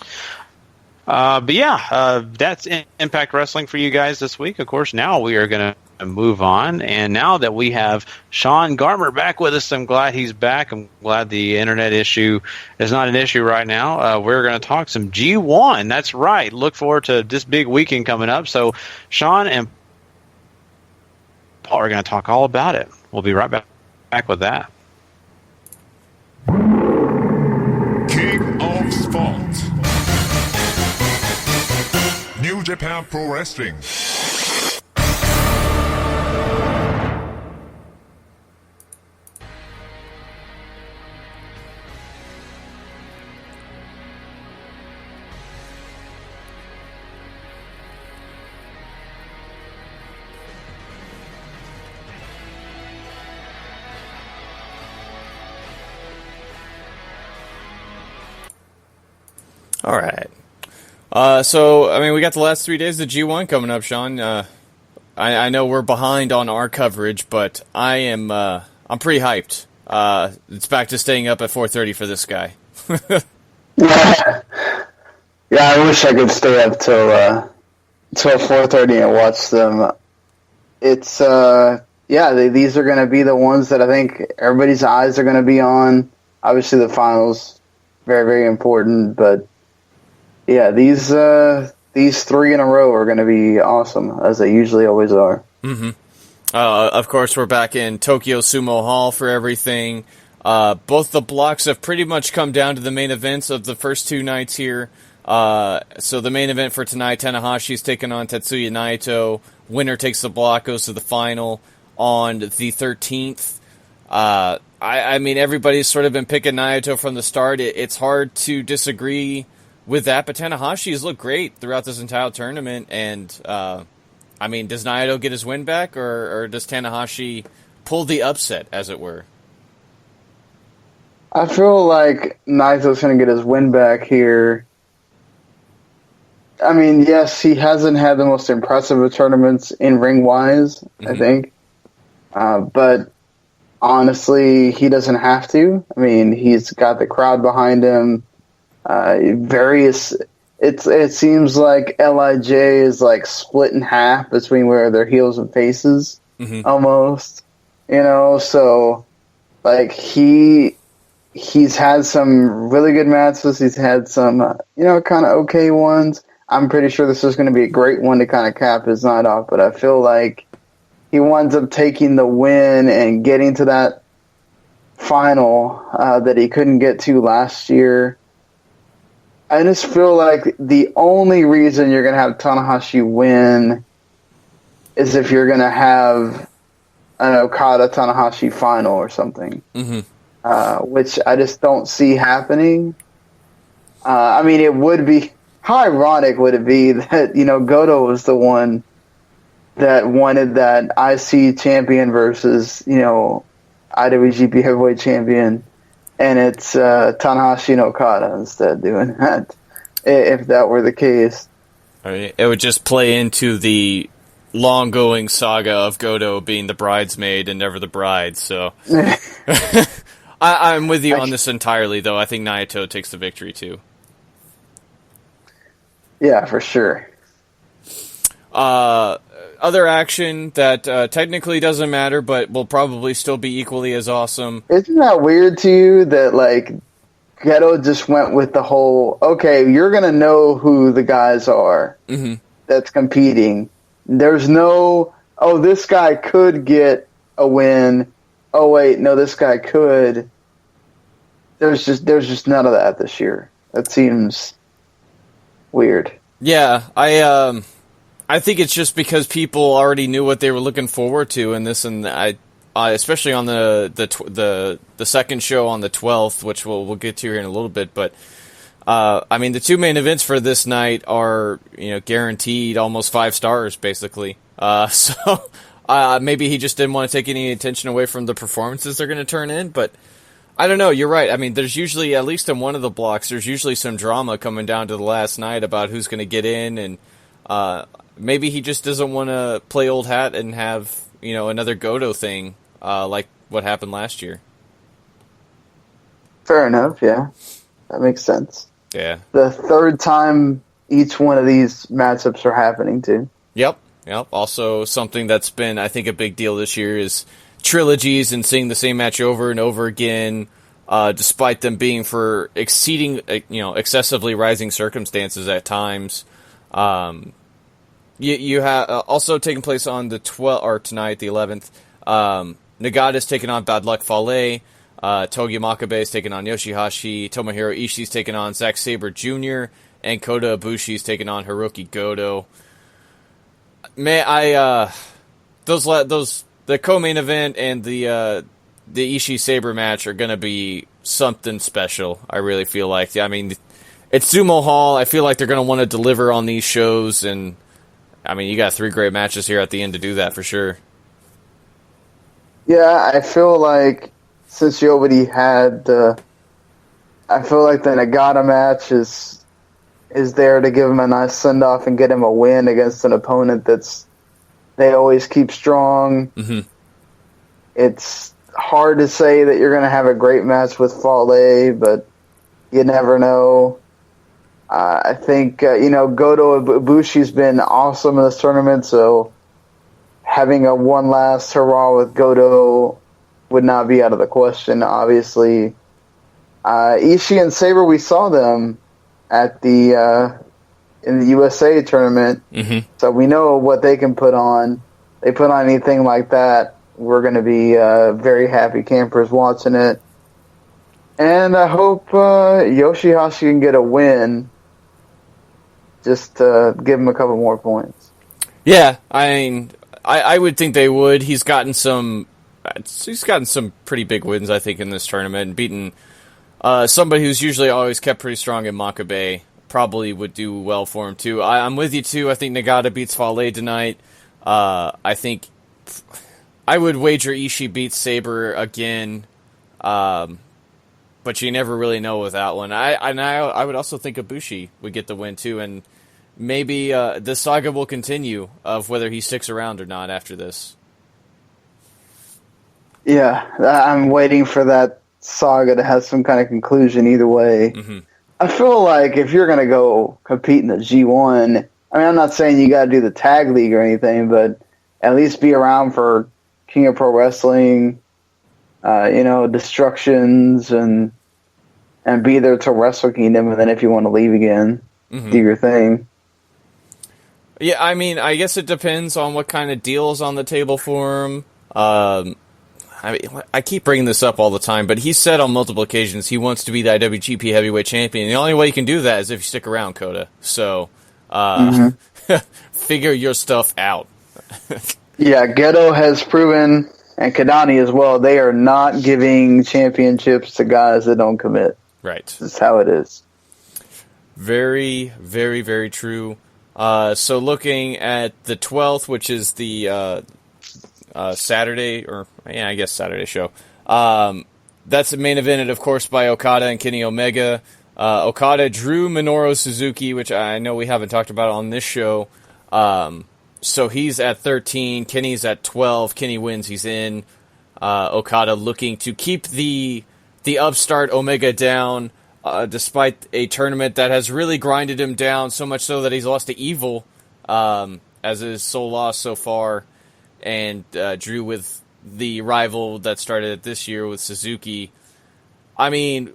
But yeah, that's Impact Wrestling for you guys this week. Of course, now we are going to move on. And now that we have Sean Garmer back with us, I'm glad he's back. I'm glad the internet issue is not an issue right now. We're going to talk some G1. That's right. Look forward to this big weekend coming up. So Sean and Paul are going to talk all about it. We'll be right back with that. King of Sport. New Japan Pro Wrestling. All right. So, I mean, we got the last 3 days of G1 coming up, Sean. I know we're behind on our coverage, but I'm pretty hyped. It's back to staying up at 4:30 for this guy. Yeah, I wish I could stay up till 4:30 and watch them. It's these are going to be the ones that I think everybody's eyes are going to be on. Obviously, the finals very, very important, but yeah, these 3 in a row are going to be awesome, as they usually always are. Mm-hmm. Of course, we're back in Tokyo Sumo Hall for everything. Both the blocks have pretty much come down to the main events of the first 2 nights here. So the main event for tonight, Tanahashi's taking on Tetsuya Naito. Winner takes the block, goes to the final on the 13th. I mean, everybody's sort of been picking Naito from the start. It's hard to disagree with that, but Tanahashi has looked great throughout this entire tournament. And, I mean, does Naito get his win back, or does Tanahashi pull the upset, as it were? I feel like Naito's going to get his win back here. I mean, yes, he hasn't had the most impressive of tournaments in ring-wise, I think. But honestly, he doesn't have to. I mean, he's got the crowd behind him. It seems like LIJ is like split in half between where they're heels and faces, almost. You know, so like he's had some really good matches. He's had some, kind of okay ones. I'm pretty sure this is going to be a great one to kind of cap his night off, but I feel like he winds up taking the win and getting to that final that he couldn't get to last year. I just feel like the only reason you're going to have Tanahashi win is if you're going to have an Okada-Tanahashi final or something, which I just don't see happening. I mean, it would be... How ironic would it be that, Goto was the one that wanted that IC champion versus, IWGP heavyweight champion, and it's Tanahashi and Okada instead doing that, if that were the case. I mean, it would just play into the long-going saga of Goto being the bridesmaid and never the bride, so... I'm with you on this entirely, though. I think Naito takes the victory, too. Yeah, for sure. Other action that technically doesn't matter, but will probably still be equally as awesome. Isn't that weird to you that, like, Geto just went with the whole, okay, you're going to know who the guys are that's competing. There's no, oh, this guy could get a win. Oh, wait, no, this guy could. There's just none of that this year. That seems... weird. Yeah, I think it's just because people already knew what they were looking forward to in this, and I especially on the second show on the 12th, which we'll get to here in a little bit. But I mean, the 2 main events for this night are guaranteed almost 5 stars basically. So maybe he just didn't want to take any attention away from the performances they're going to turn in, but. I don't know, you're right. I mean, there's usually, at least in one of the blocks, there's usually some drama coming down to the last night about who's going to get in, and maybe he just doesn't want to play old hat and have, another Goto thing, like what happened last year. Fair enough, yeah. That makes sense. Yeah. The 3rd time each one of these matchups are happening, too. Yep. Also, something that's been, I think, a big deal this year is trilogies and seeing the same match over and over again, despite them being for excessively rising circumstances at times. You have also taking place on the 12th or tonight, the 11th. Nagata's taking on Bad Luck Fale. Togi Makabe is taking on Yoshihashi. Tomohiro Ishii's taking on Zack Sabre Jr. and Kota Ibushi's taking on Hiroki Goto. The co-main event and the Ishii Sabre match are going to be something special, I really feel like. I mean, it's Sumo Hall. I feel like they're going to want to deliver on these shows, and, I mean, you got 3 great matches here at the end to do that, for sure. Yeah, I feel like since you already had I feel like the Nagata match is is there to give him a nice send-off and get him a win against an opponent they always keep strong. Mm-hmm. It's hard to say that you're going to have a great match with Fale, but you never know. I think, Goto Ibushi's been awesome in this tournament, so having a one last hurrah with Goto would not be out of the question, obviously. Ishii and Sabre, we saw them at in the USA tournament, so we know what they can put on. They put on anything like that, we're going to be very happy campers watching it. And I hope Yoshihashi can get a win, just to give him a couple more points. Yeah, I mean, I would think they would. He's gotten some pretty big wins, I think, in this tournament, and beaten somebody who's usually always kept pretty strong in Makabe. Probably would do well for him too. I'm with you too. I think Nagata beats Fale tonight. I think I would wager Ishii beats Sabre again, but you never really know with that one. I would also think Ibushi would get the win too, and maybe the saga will continue of whether he sticks around or not after this. Yeah, I'm waiting for that saga to have some kind of conclusion either way. Mm-hmm. I feel like if you're going to go compete in the G1, I mean, I'm not saying you got to do the tag league or anything, but at least be around for King of Pro Wrestling, Destructions, and be there to Wrestle Kingdom, and then if you want to leave again, do your thing. Yeah, I mean, I guess it depends on what kind of deal's on the table for him. I keep bringing this up all the time, but he said on multiple occasions he wants to be the IWGP Heavyweight Champion. The only way you can do that is if you stick around, Kota. So, figure your stuff out. Yeah, Geto has proven, and Kadani as well, they are not giving championships to guys that don't commit. Right. That's how it is. Very, very, very true. So looking at the 12th, which is the Saturday, Saturday show. That's the main evented, of course, by Okada and Kenny Omega. Okada drew Minoru Suzuki, which I know we haven't talked about on this show. So he's at 13, Kenny's at 12. Kenny wins, he's in. Okada looking to keep the upstart Omega down, despite a tournament that has really grinded him down, so much so that he's lost to Evil as his sole loss so far, and drew with the rival that started this year with Suzuki. I mean,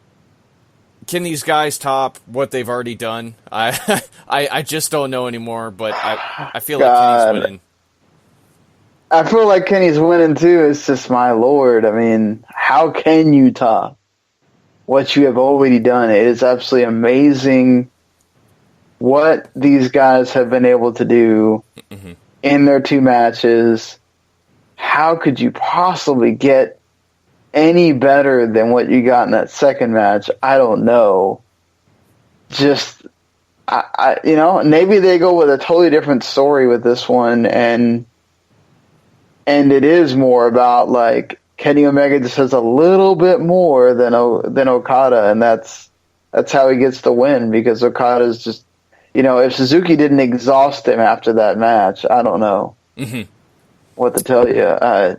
can these guys top what they've already done? I just don't know anymore, but I feel like Kenny's winning. I feel like Kenny's winning too. It's just, my lord. I mean, how can you top what you have already done? It is absolutely amazing what these guys have been able to do in their two matches. How could you possibly get any better than what you got in that second match? I don't know. Just, maybe they go with a totally different story with this one, and it is more about, like, Kenny Omega just has a little bit more than Okada, and that's how he gets the win, because Okada's just, if Suzuki didn't exhaust him after that match, I don't know what to tell you. I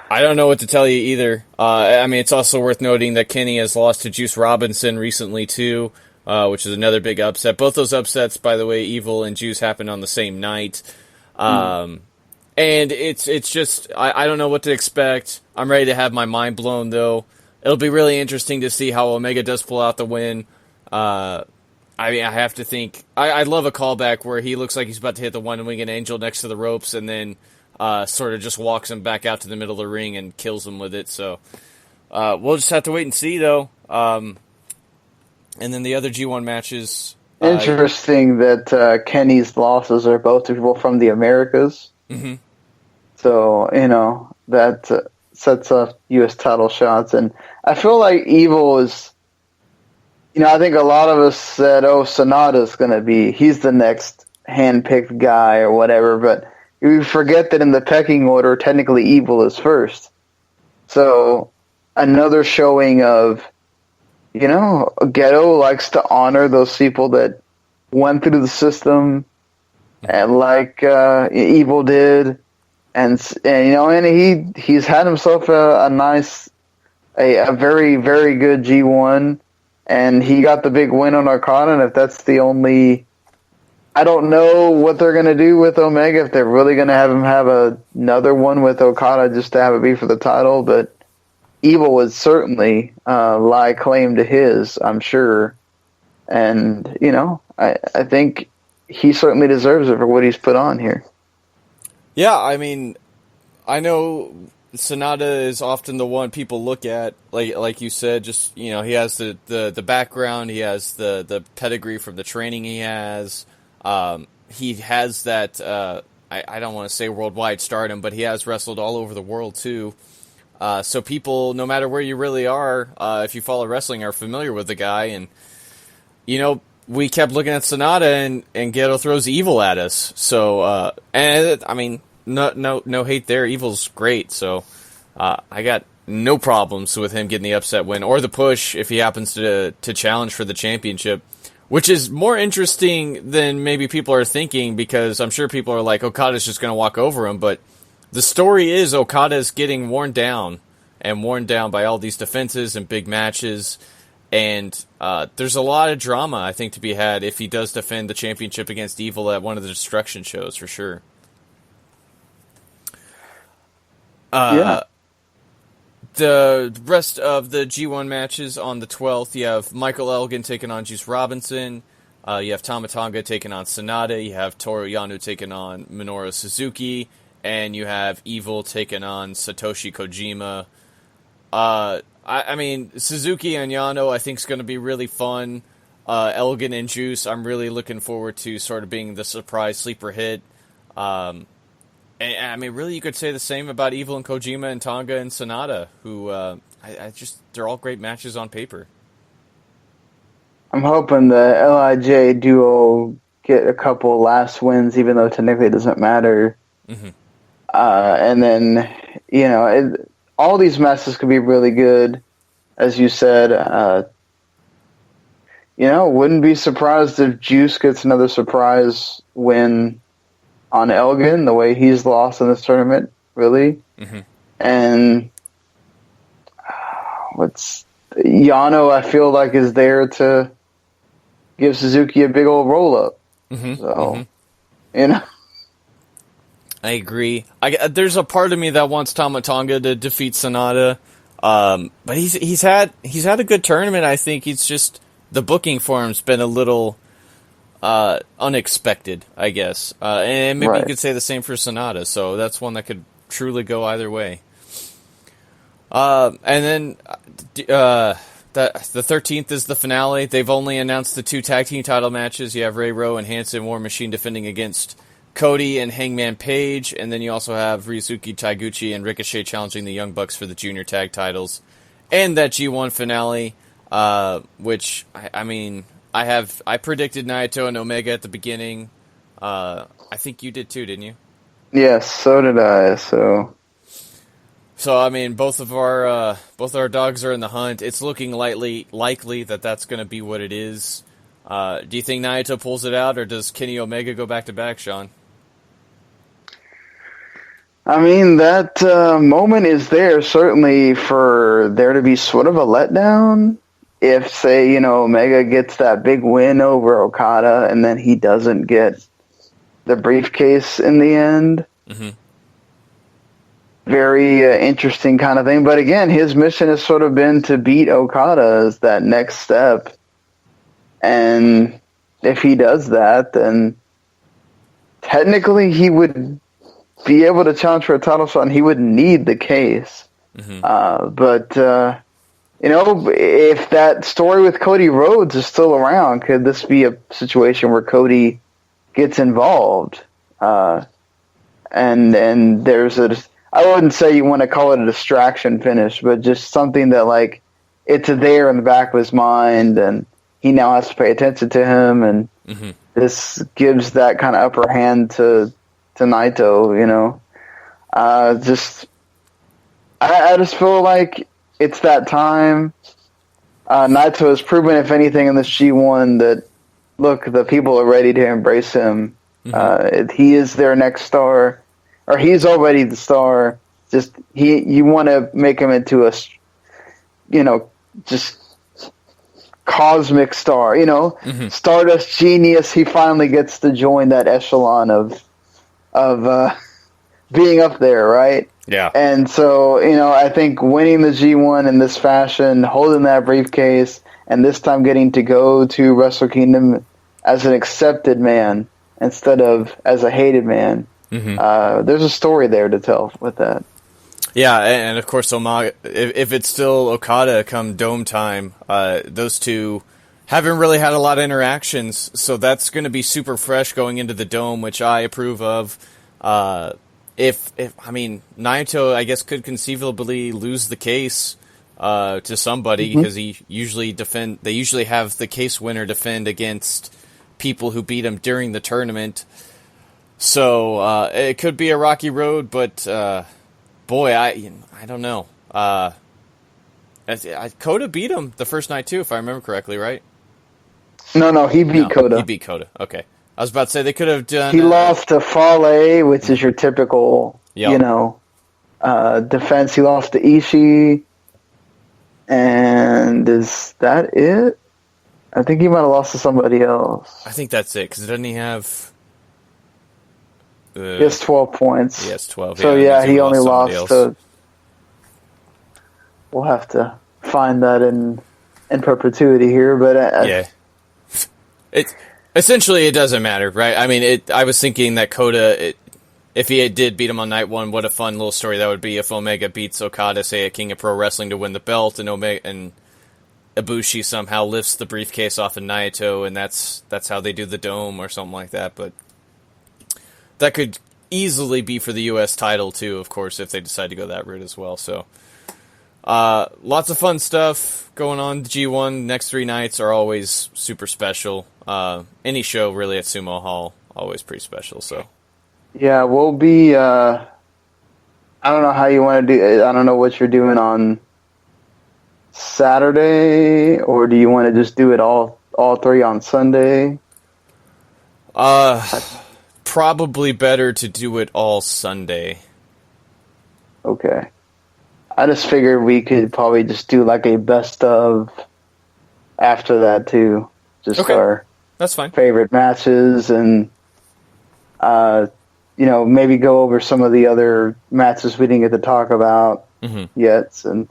don't know what to tell you either. I mean, it's also worth noting that Kenny has lost to Juice Robinson recently too, which is another big upset. Both those upsets, by the way, Evil and Juice happened on the same night. And it's just, I don't know what to expect. I'm ready to have my mind blown, though. It'll be really interesting to see how Omega does pull out the win. I mean, I have to think, I love a callback where he looks like he's about to hit the one-winged angel next to the ropes, and then sort of just walks him back out to the middle of the ring and kills him with it. So we'll just have to wait and see, though. And then the other G1 matches. Interesting that Kenny's losses are both to people from the Americas. So, that sets up U.S. title shots. And I feel like Evil is, I think a lot of us said, Sonata's going to he's the next hand-picked guy or whatever, but you forget that in the pecking order, technically Evil is first. So, another showing of Geto likes to honor those people that went through the system, and like Evil did, and he's had himself a nice, a very, very good G1, and he got the big win on Okada. And if that's the only, I don't know what they're going to do with Omega, if they're really going to have him have another one with Okada just to have it be for the title, but Evil would certainly lie claim to his, I'm sure. And, I think he certainly deserves it for what he's put on here. Yeah, I mean, I know Sonata is often the one people look at, like you said, just, he has the background, he has the pedigree from the training he has. He has that, I don't want to say worldwide stardom, but he has wrestled all over the world, too. So people, no matter where you really are, if you follow wrestling, are familiar with the guy. And, we kept looking at Sonata, and Geto throws Evil at us. So, no hate there. Evil's great. So, I got no problems with him getting the upset win or the push if he happens to challenge for the championship, which is more interesting than maybe people are thinking, because I'm sure people are like, Okada's just going to walk over him, but the story is Okada's getting worn down by all these defenses and big matches, and there's a lot of drama, I think, to be had if he does defend the championship against Evil at one of the Destruction shows, for sure. The rest of the G1 matches on the 12th, you have Michael Elgin taking on Juice Robinson, you have Tama Tonga taking on Sonata, you have Toru Yano taking on Minoru Suzuki, and you have Evil taking on Satoshi Kojima. I mean, Suzuki and Yano I think is going to be really fun. Elgin and Juice, I'm really looking forward to sort of being the surprise sleeper hit. And I mean, really, you could say the same about Evil and Kojima and Tonga and Sonata, who they're all great matches on paper. I'm hoping the LIJ duo get a couple last wins, even though technically it doesn't matter. Mm-hmm. And then, all these matches could be really good, as you said. Wouldn't be surprised if Juice gets another surprise win on Elgin, the way he's lost in this tournament, really. Mm-hmm. And Yano, I feel like, is there to give Suzuki a big old roll-up. Mm-hmm. So, I agree. There's a part of me that wants Tama Tonga to defeat Sonata, but he's had a good tournament. I think it's just the booking for him's been a little unexpected, I guess, and maybe you could say the same for Sonata. So that's one that could truly go either way. And then the 13th is the finale. They've only announced the 2 tag team title matches. You have Ray Rowe and Hanson War Machine defending against Cody and Hangman Page, and then you also have Ryusuke Taguchi and Ricochet challenging the Young Bucks for the junior tag titles. And that G1 finale, which, I predicted Naito and Omega at the beginning. I think you did too, didn't you? Yes, so did I, So I mean, both our dogs are in the hunt. It's looking likely that that's going to be what it is. Do you think Naito pulls it out, or does Kenny Omega go back-to-back, Sean? I mean, that moment is there, certainly, for there to be sort of a letdown. If, say, Omega gets that big win over Okada, and then he doesn't get the briefcase in the end. Mm-hmm. Very interesting kind of thing. But again, his mission has sort of been to beat Okada as that next step. And if he does that, then technically he would be able to challenge for a title shot, and he would need the case. Mm-hmm. But if that story with Cody Rhodes is still around, could this be a situation where Cody gets involved? And there's I wouldn't say you want to call it a distraction finish, but just something that, like, it's there in the back of his mind, and he now has to pay attention to him, and mm-hmm. this gives that kind of upper hand to Naito, I just feel like it's that time, Naito has proven, if anything, in this G1 that, look, the people are ready to embrace him. He is their next star, or he's already the star. Just you want to make him into a, just cosmic star. Stardust genius. He finally gets to join that echelon of being up there, right? Yeah. And so, I think winning the G1 in this fashion, holding that briefcase, and this time getting to go to Wrestle Kingdom as an accepted man instead of as a hated man, there's a story there to tell with that. Yeah, and of course, if it's still Okada come Dome time, those two haven't really had a lot of interactions, so that's going to be super fresh going into the Dome, which I approve of. Naito, I guess, could conceivably lose the case to somebody because they usually have the case winner defend against people who beat him during the tournament. So it could be a rocky road, but boy, I don't know. Kota beat him the first night too, if I remember correctly, right? No, he beat Kota. He beat Kota. Okay. I was about to say they could have done. He lost to Fale, which is your typical, defense. He lost to Ishii, and is that it? I think he might have lost to somebody else. I think that's it, because doesn't he have? He has 12 points. He has 12. So he only lost to. We'll have to find that in perpetuity here, but Essentially, it doesn't matter, right? I mean, I was thinking that Kota, if he did beat him on night one, what a fun little story that would be if Omega beats Okada, say, at King of Pro Wrestling to win the belt, and Ibushi somehow lifts the briefcase off of Naito, and that's how they do the Dome or something like that. But that could easily be for the U.S. title, too, of course, if they decide to go that route as well. So, lots of fun stuff going on. The G1 next 3 nights are always super special. Any show really at Sumo Hall, always pretty special. So, yeah, we'll be. I don't know how you want to do. I don't know what you're doing on Saturday, or do you want to just do it all 3 on Sunday? Probably better to do it all Sunday. Okay. I just figured we could probably just do like a best of after that too. Just our that's fine. Favorite matches and maybe go over some of the other matches we didn't get to talk about yet and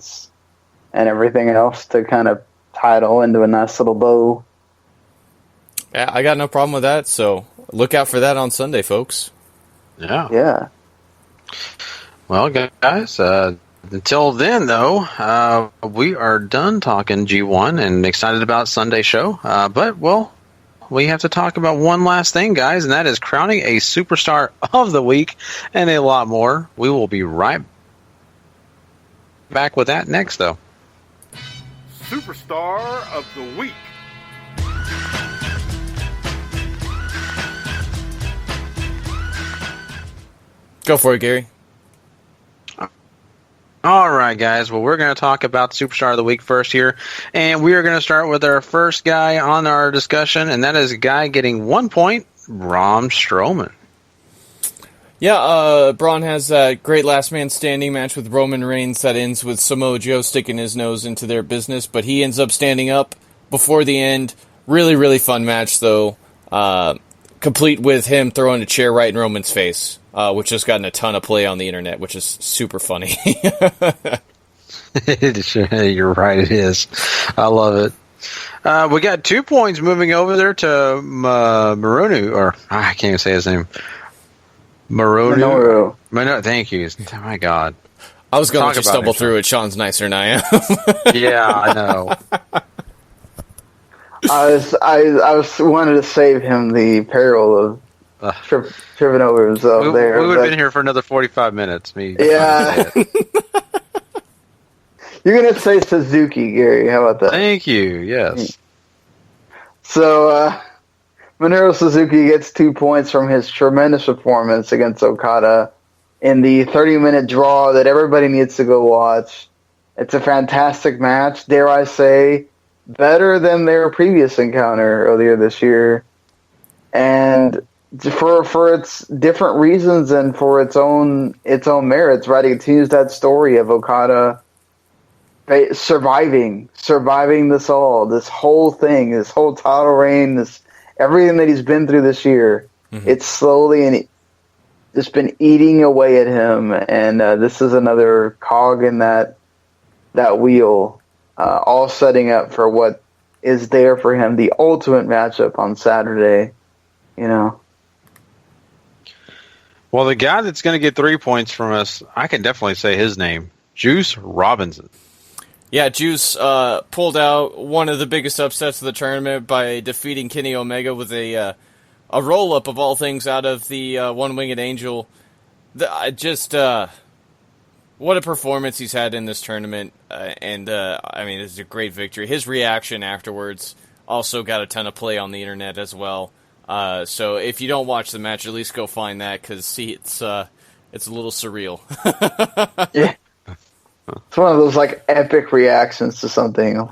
everything else to kind of tie it all into a nice little bow. Yeah, I got no problem with that, so look out for that on Sunday, folks. Yeah. Yeah. Well, guys, until then, though, we are done talking G1 and excited about Sunday show. But we have to talk about one last thing, guys, and that is crowning a superstar of the week and a lot more. We will be right back with that next, though. Superstar of the week. Go for it, Gary. All right, guys. Well, we're going to talk about Superstar of the Week first here, and we are going to start with our first guy on our discussion, and that is a guy getting 1 point, Braun Strowman. Yeah, Braun has a great last man standing match with Roman Reigns that ends with Samoa Joe sticking his nose into their business, but he ends up standing up before the end. Really, really fun match, though, complete with him throwing a chair right in Roman's face. Which has gotten a ton of play on the internet, which is super funny. You're right, it is. I love it. We got 2 points moving over there to Marunu, or I can't even say his name. Minoru. Thank you. My God. I was going to let you stumble through it. Sean's nicer than I am. Yeah, I know. I wanted to save him the peril of tripping over himself there. We would have been here for another 45 minutes. Yeah. You're going to say Suzuki, Gary. How about that? Thank you. Yes. So, Minoru Suzuki gets 2 points from his tremendous performance against Okada in the 30-minute draw that everybody needs to go watch. It's a fantastic match. Dare I say, better than their previous encounter earlier this year, and for its different reasons and for its own merits, right? It continues that story of Okada surviving this whole thing, this whole title reign, everything that he's been through this year. Mm-hmm. It's slowly and just been eating away at him, and this is another cog in that wheel, all setting up for what is there for him, the ultimate matchup on Saturday. Well, the guy that's going to get 3 points from us, I can definitely say his name, Juice Robinson. Yeah, Juice pulled out one of the biggest upsets of the tournament by defeating Kenny Omega with a roll-up of all things out of the One-Winged Angel. What a performance he's had in this tournament, it's a great victory. His reaction afterwards also got a ton of play on the internet as well. So if you don't watch the match, at least go find that, because it's a little surreal. Yeah. It's one of those epic reactions to something,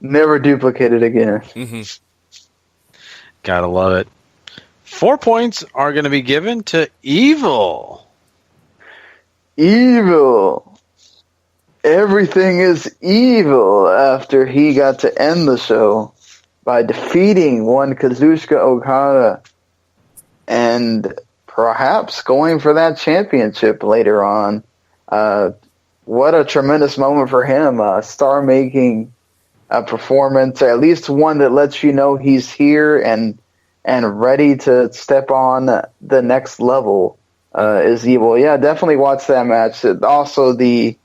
never duplicated again. Mm-hmm. Gotta love it. 4 points are going to be given to Evil. Evil. Everything is evil after he got to end the show by defeating one Kazuchika Okada and perhaps going for that championship later on. What a tremendous moment for him. Star-making performance, or at least one that lets you know he's here and ready to step on the next level. Is Evil. Yeah, definitely watch that match. Also, the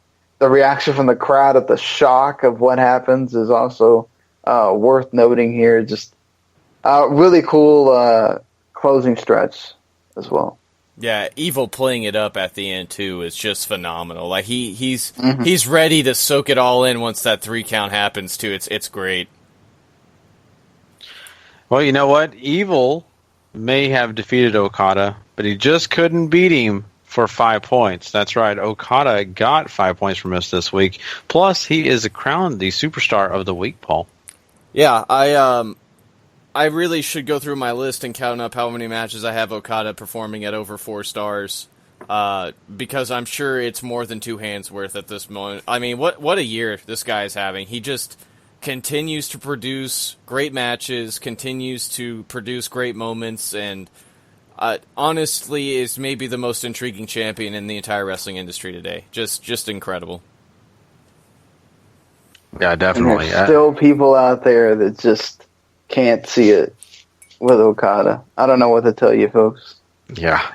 reaction from the crowd at the shock of what happens is also worth noting here. Just really cool closing stretch as well. Yeah, Evil playing it up at the end too is just phenomenal. He's ready to soak it all in once that 3 count happens too. It's great. Well, you know what? Evil may have defeated Okada, but he just couldn't beat him for 5 points. That's right. Okada got 5 points from us this week. Plus, he is crowned the superstar of the week, Paul. Yeah, I really should go through my list and count up how many matches I have Okada performing at over 4 stars, because I'm sure it's more than 2 hands worth at this moment. I mean, what a year this guy is having. He just continues to produce great matches, continues to produce great moments, and honestly is maybe the most intriguing champion in the entire wrestling industry today. Just incredible. Yeah, definitely. And there's still people out there that just can't see it with Okada. I don't know what to tell you, folks. Yeah,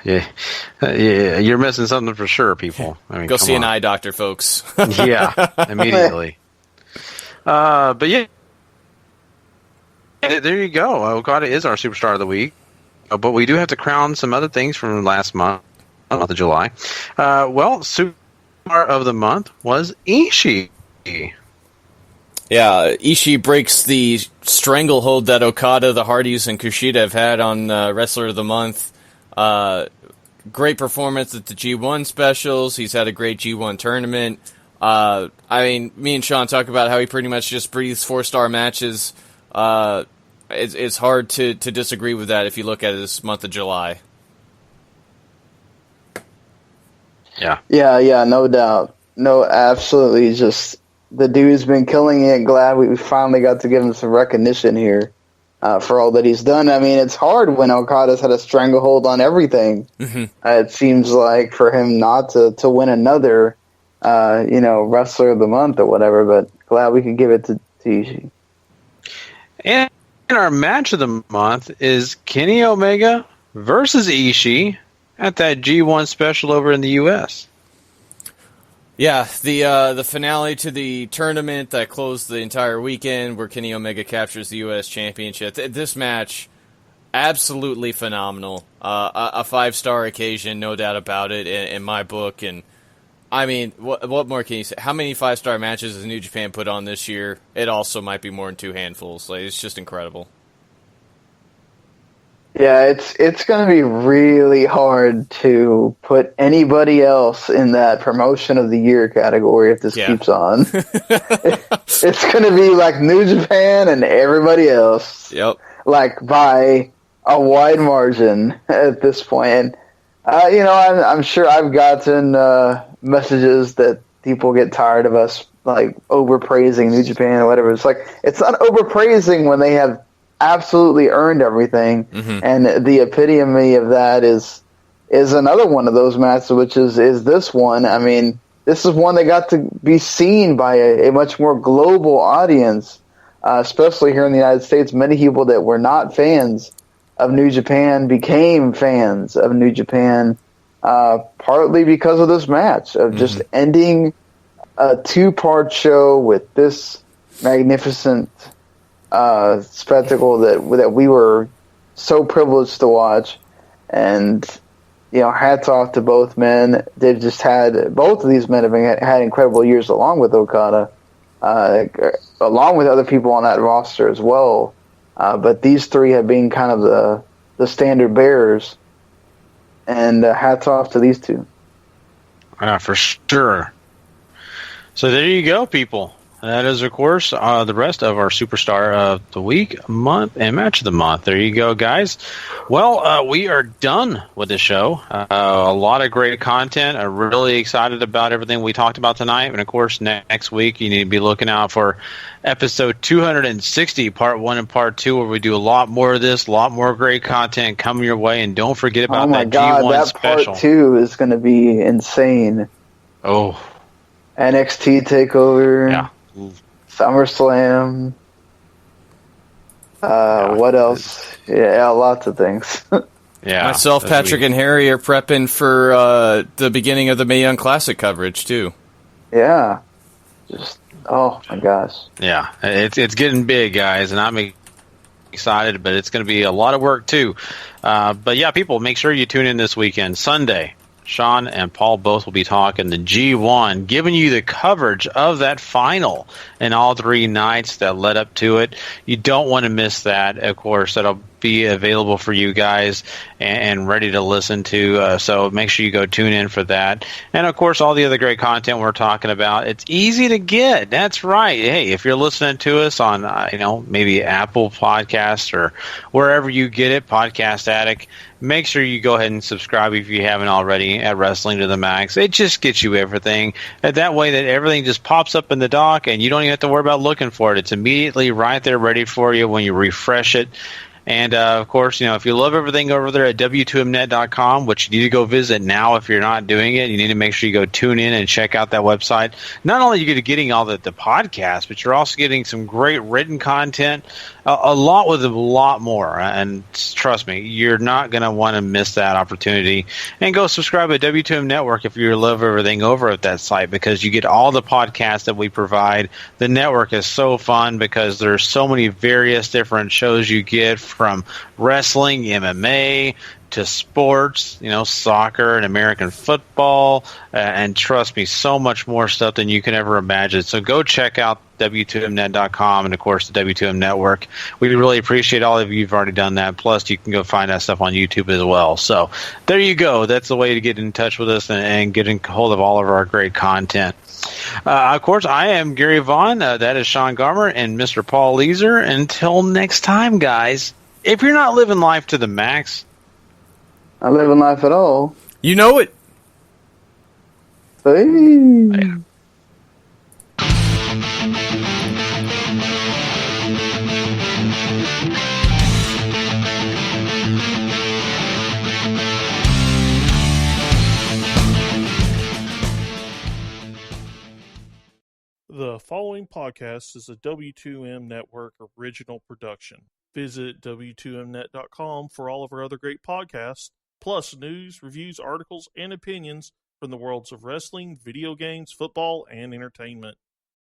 you're missing something for sure, people. I mean, go see an eye doctor, folks. Yeah, immediately. But yeah, there you go. Okada is our superstar of the week. But we do have to crown some other things from last month of July. Superstar of the month was Ishii. Yeah, Ishii breaks the stranglehold that Okada, the Hardys, and Kushida have had on Wrestler of the Month. Great performance at the G1 specials. He's had a great G1 tournament. Me and Sean talk about how he pretty much just breathes 4-star matches. It's hard to disagree with that if you look at this month of July. Yeah. Yeah, no doubt. No, absolutely. Just the dude's been killing it. Glad we finally got to give him some recognition here for all that he's done. I mean, it's hard when Okada's had a stranglehold on everything. Mm-hmm. It seems like for him not to win another, Wrestler of the Month or whatever, but glad we could give it to Ishii. And our match of the month is Kenny Omega versus Ishii at that G1 special over in the U.S. Yeah, the finale to the tournament that closed the entire weekend, where Kenny Omega captures the U.S. Championship. This match, absolutely phenomenal. A 5-star occasion, no doubt about it, in my book. And I mean, what more can you say? How many 5-star matches has New Japan put on this year? It also might be more than 2 handfuls. It's just incredible. Yeah, it's going to be really hard to put anybody else in that promotion of the year category if this keeps on. It's going to be like New Japan and everybody else. Yep. Like by a wide margin at this point. And, I'm sure I've gotten messages that people get tired of us like overpraising New Japan or whatever. It's like, it's not overpraising when they have absolutely earned everything, and the epitome of that is another one of those matches, which is this one. I mean, this is one that got to be seen by a much more global audience, especially here in the United States. Many people that were not fans of New Japan became fans of New Japan, partly because of this match, of just ending a 2-part show with this magnificent spectacle that we were so privileged to watch. And hats off to both men. They've just had, both of these men have had incredible years along with Okada, along with other people on that roster as well. But these three have been kind of the standard bearers, and hats off to these two. For sure. So there you go, people. That is, of course, the rest of our Superstar of the Week, Month, and Match of the Month. There you go, guys. Well, we are done with the show. A lot of great content. I'm really excited about everything we talked about tonight. And, of course, next week you need to be looking out for episode 260, Part 1 and Part 2, where we do a lot more of this, a lot more great content coming your way. And don't forget about that G1 that special. Part 2 is going to be insane. Oh. NXT TakeOver. Yeah. SummerSlam. What else? Yeah, lots of things. Yeah. Myself, Patrick, and Harry are prepping for the beginning of the Mae Young Classic coverage, too. Yeah. Just, oh, my gosh. Yeah. It's getting big, guys, and I'm excited, but it's going to be a lot of work, too. But, yeah, people, make sure you tune in this weekend. Sunday, Sean and Paul both will be talking the G1, giving you the coverage of that final and all 3 nights that led up to it. You don't want to miss that. Of course, that'll be available for you guys and ready to listen to. So make sure you go tune in for that. And, of course, all the other great content we're talking about. It's easy to get. That's right. Hey, if you're listening to us on, maybe Apple Podcasts or wherever you get it, Podcast Addict, make sure you go ahead and subscribe if you haven't already at Wrestling to the Max. It just gets you everything. And that way that everything just pops up in the dock and you don't even have to worry about looking for it. It's immediately right there ready for you when you refresh it. And, of course, if you love everything over there at W2Mnet.com, which you need to go visit now if you're not doing it, you need to make sure you go tune in and check out that website. Not only are you getting all the podcasts, but you're also getting some great written content, a lot with a lot more. And trust me, you're not going to want to miss that opportunity. And go subscribe at W2M Network if you love everything over at that site, because you get all the podcasts that we provide. The network is so fun because there's so many various different shows you get, from wrestling, MMA, to sports, soccer and American football, and trust me, so much more stuff than you can ever imagine. So go check out W2Mnet.com and, of course, the W2M Network. We really appreciate all of you who've already done that. Plus, you can go find that stuff on YouTube as well. So there you go. That's the way to get in touch with us and get in hold of all of our great content. Of course, I am Gary Vaughan. That is Sean Garmer and Mr. Paul Leazar. Until next time, guys, if you're not living life to the max, not living life at all. You know it. Hey. The following podcast is a W2M Network original production. Visit W2Mnet.com for all of our other great podcasts, plus news, reviews, articles, and opinions from the worlds of wrestling, video games, football, and entertainment.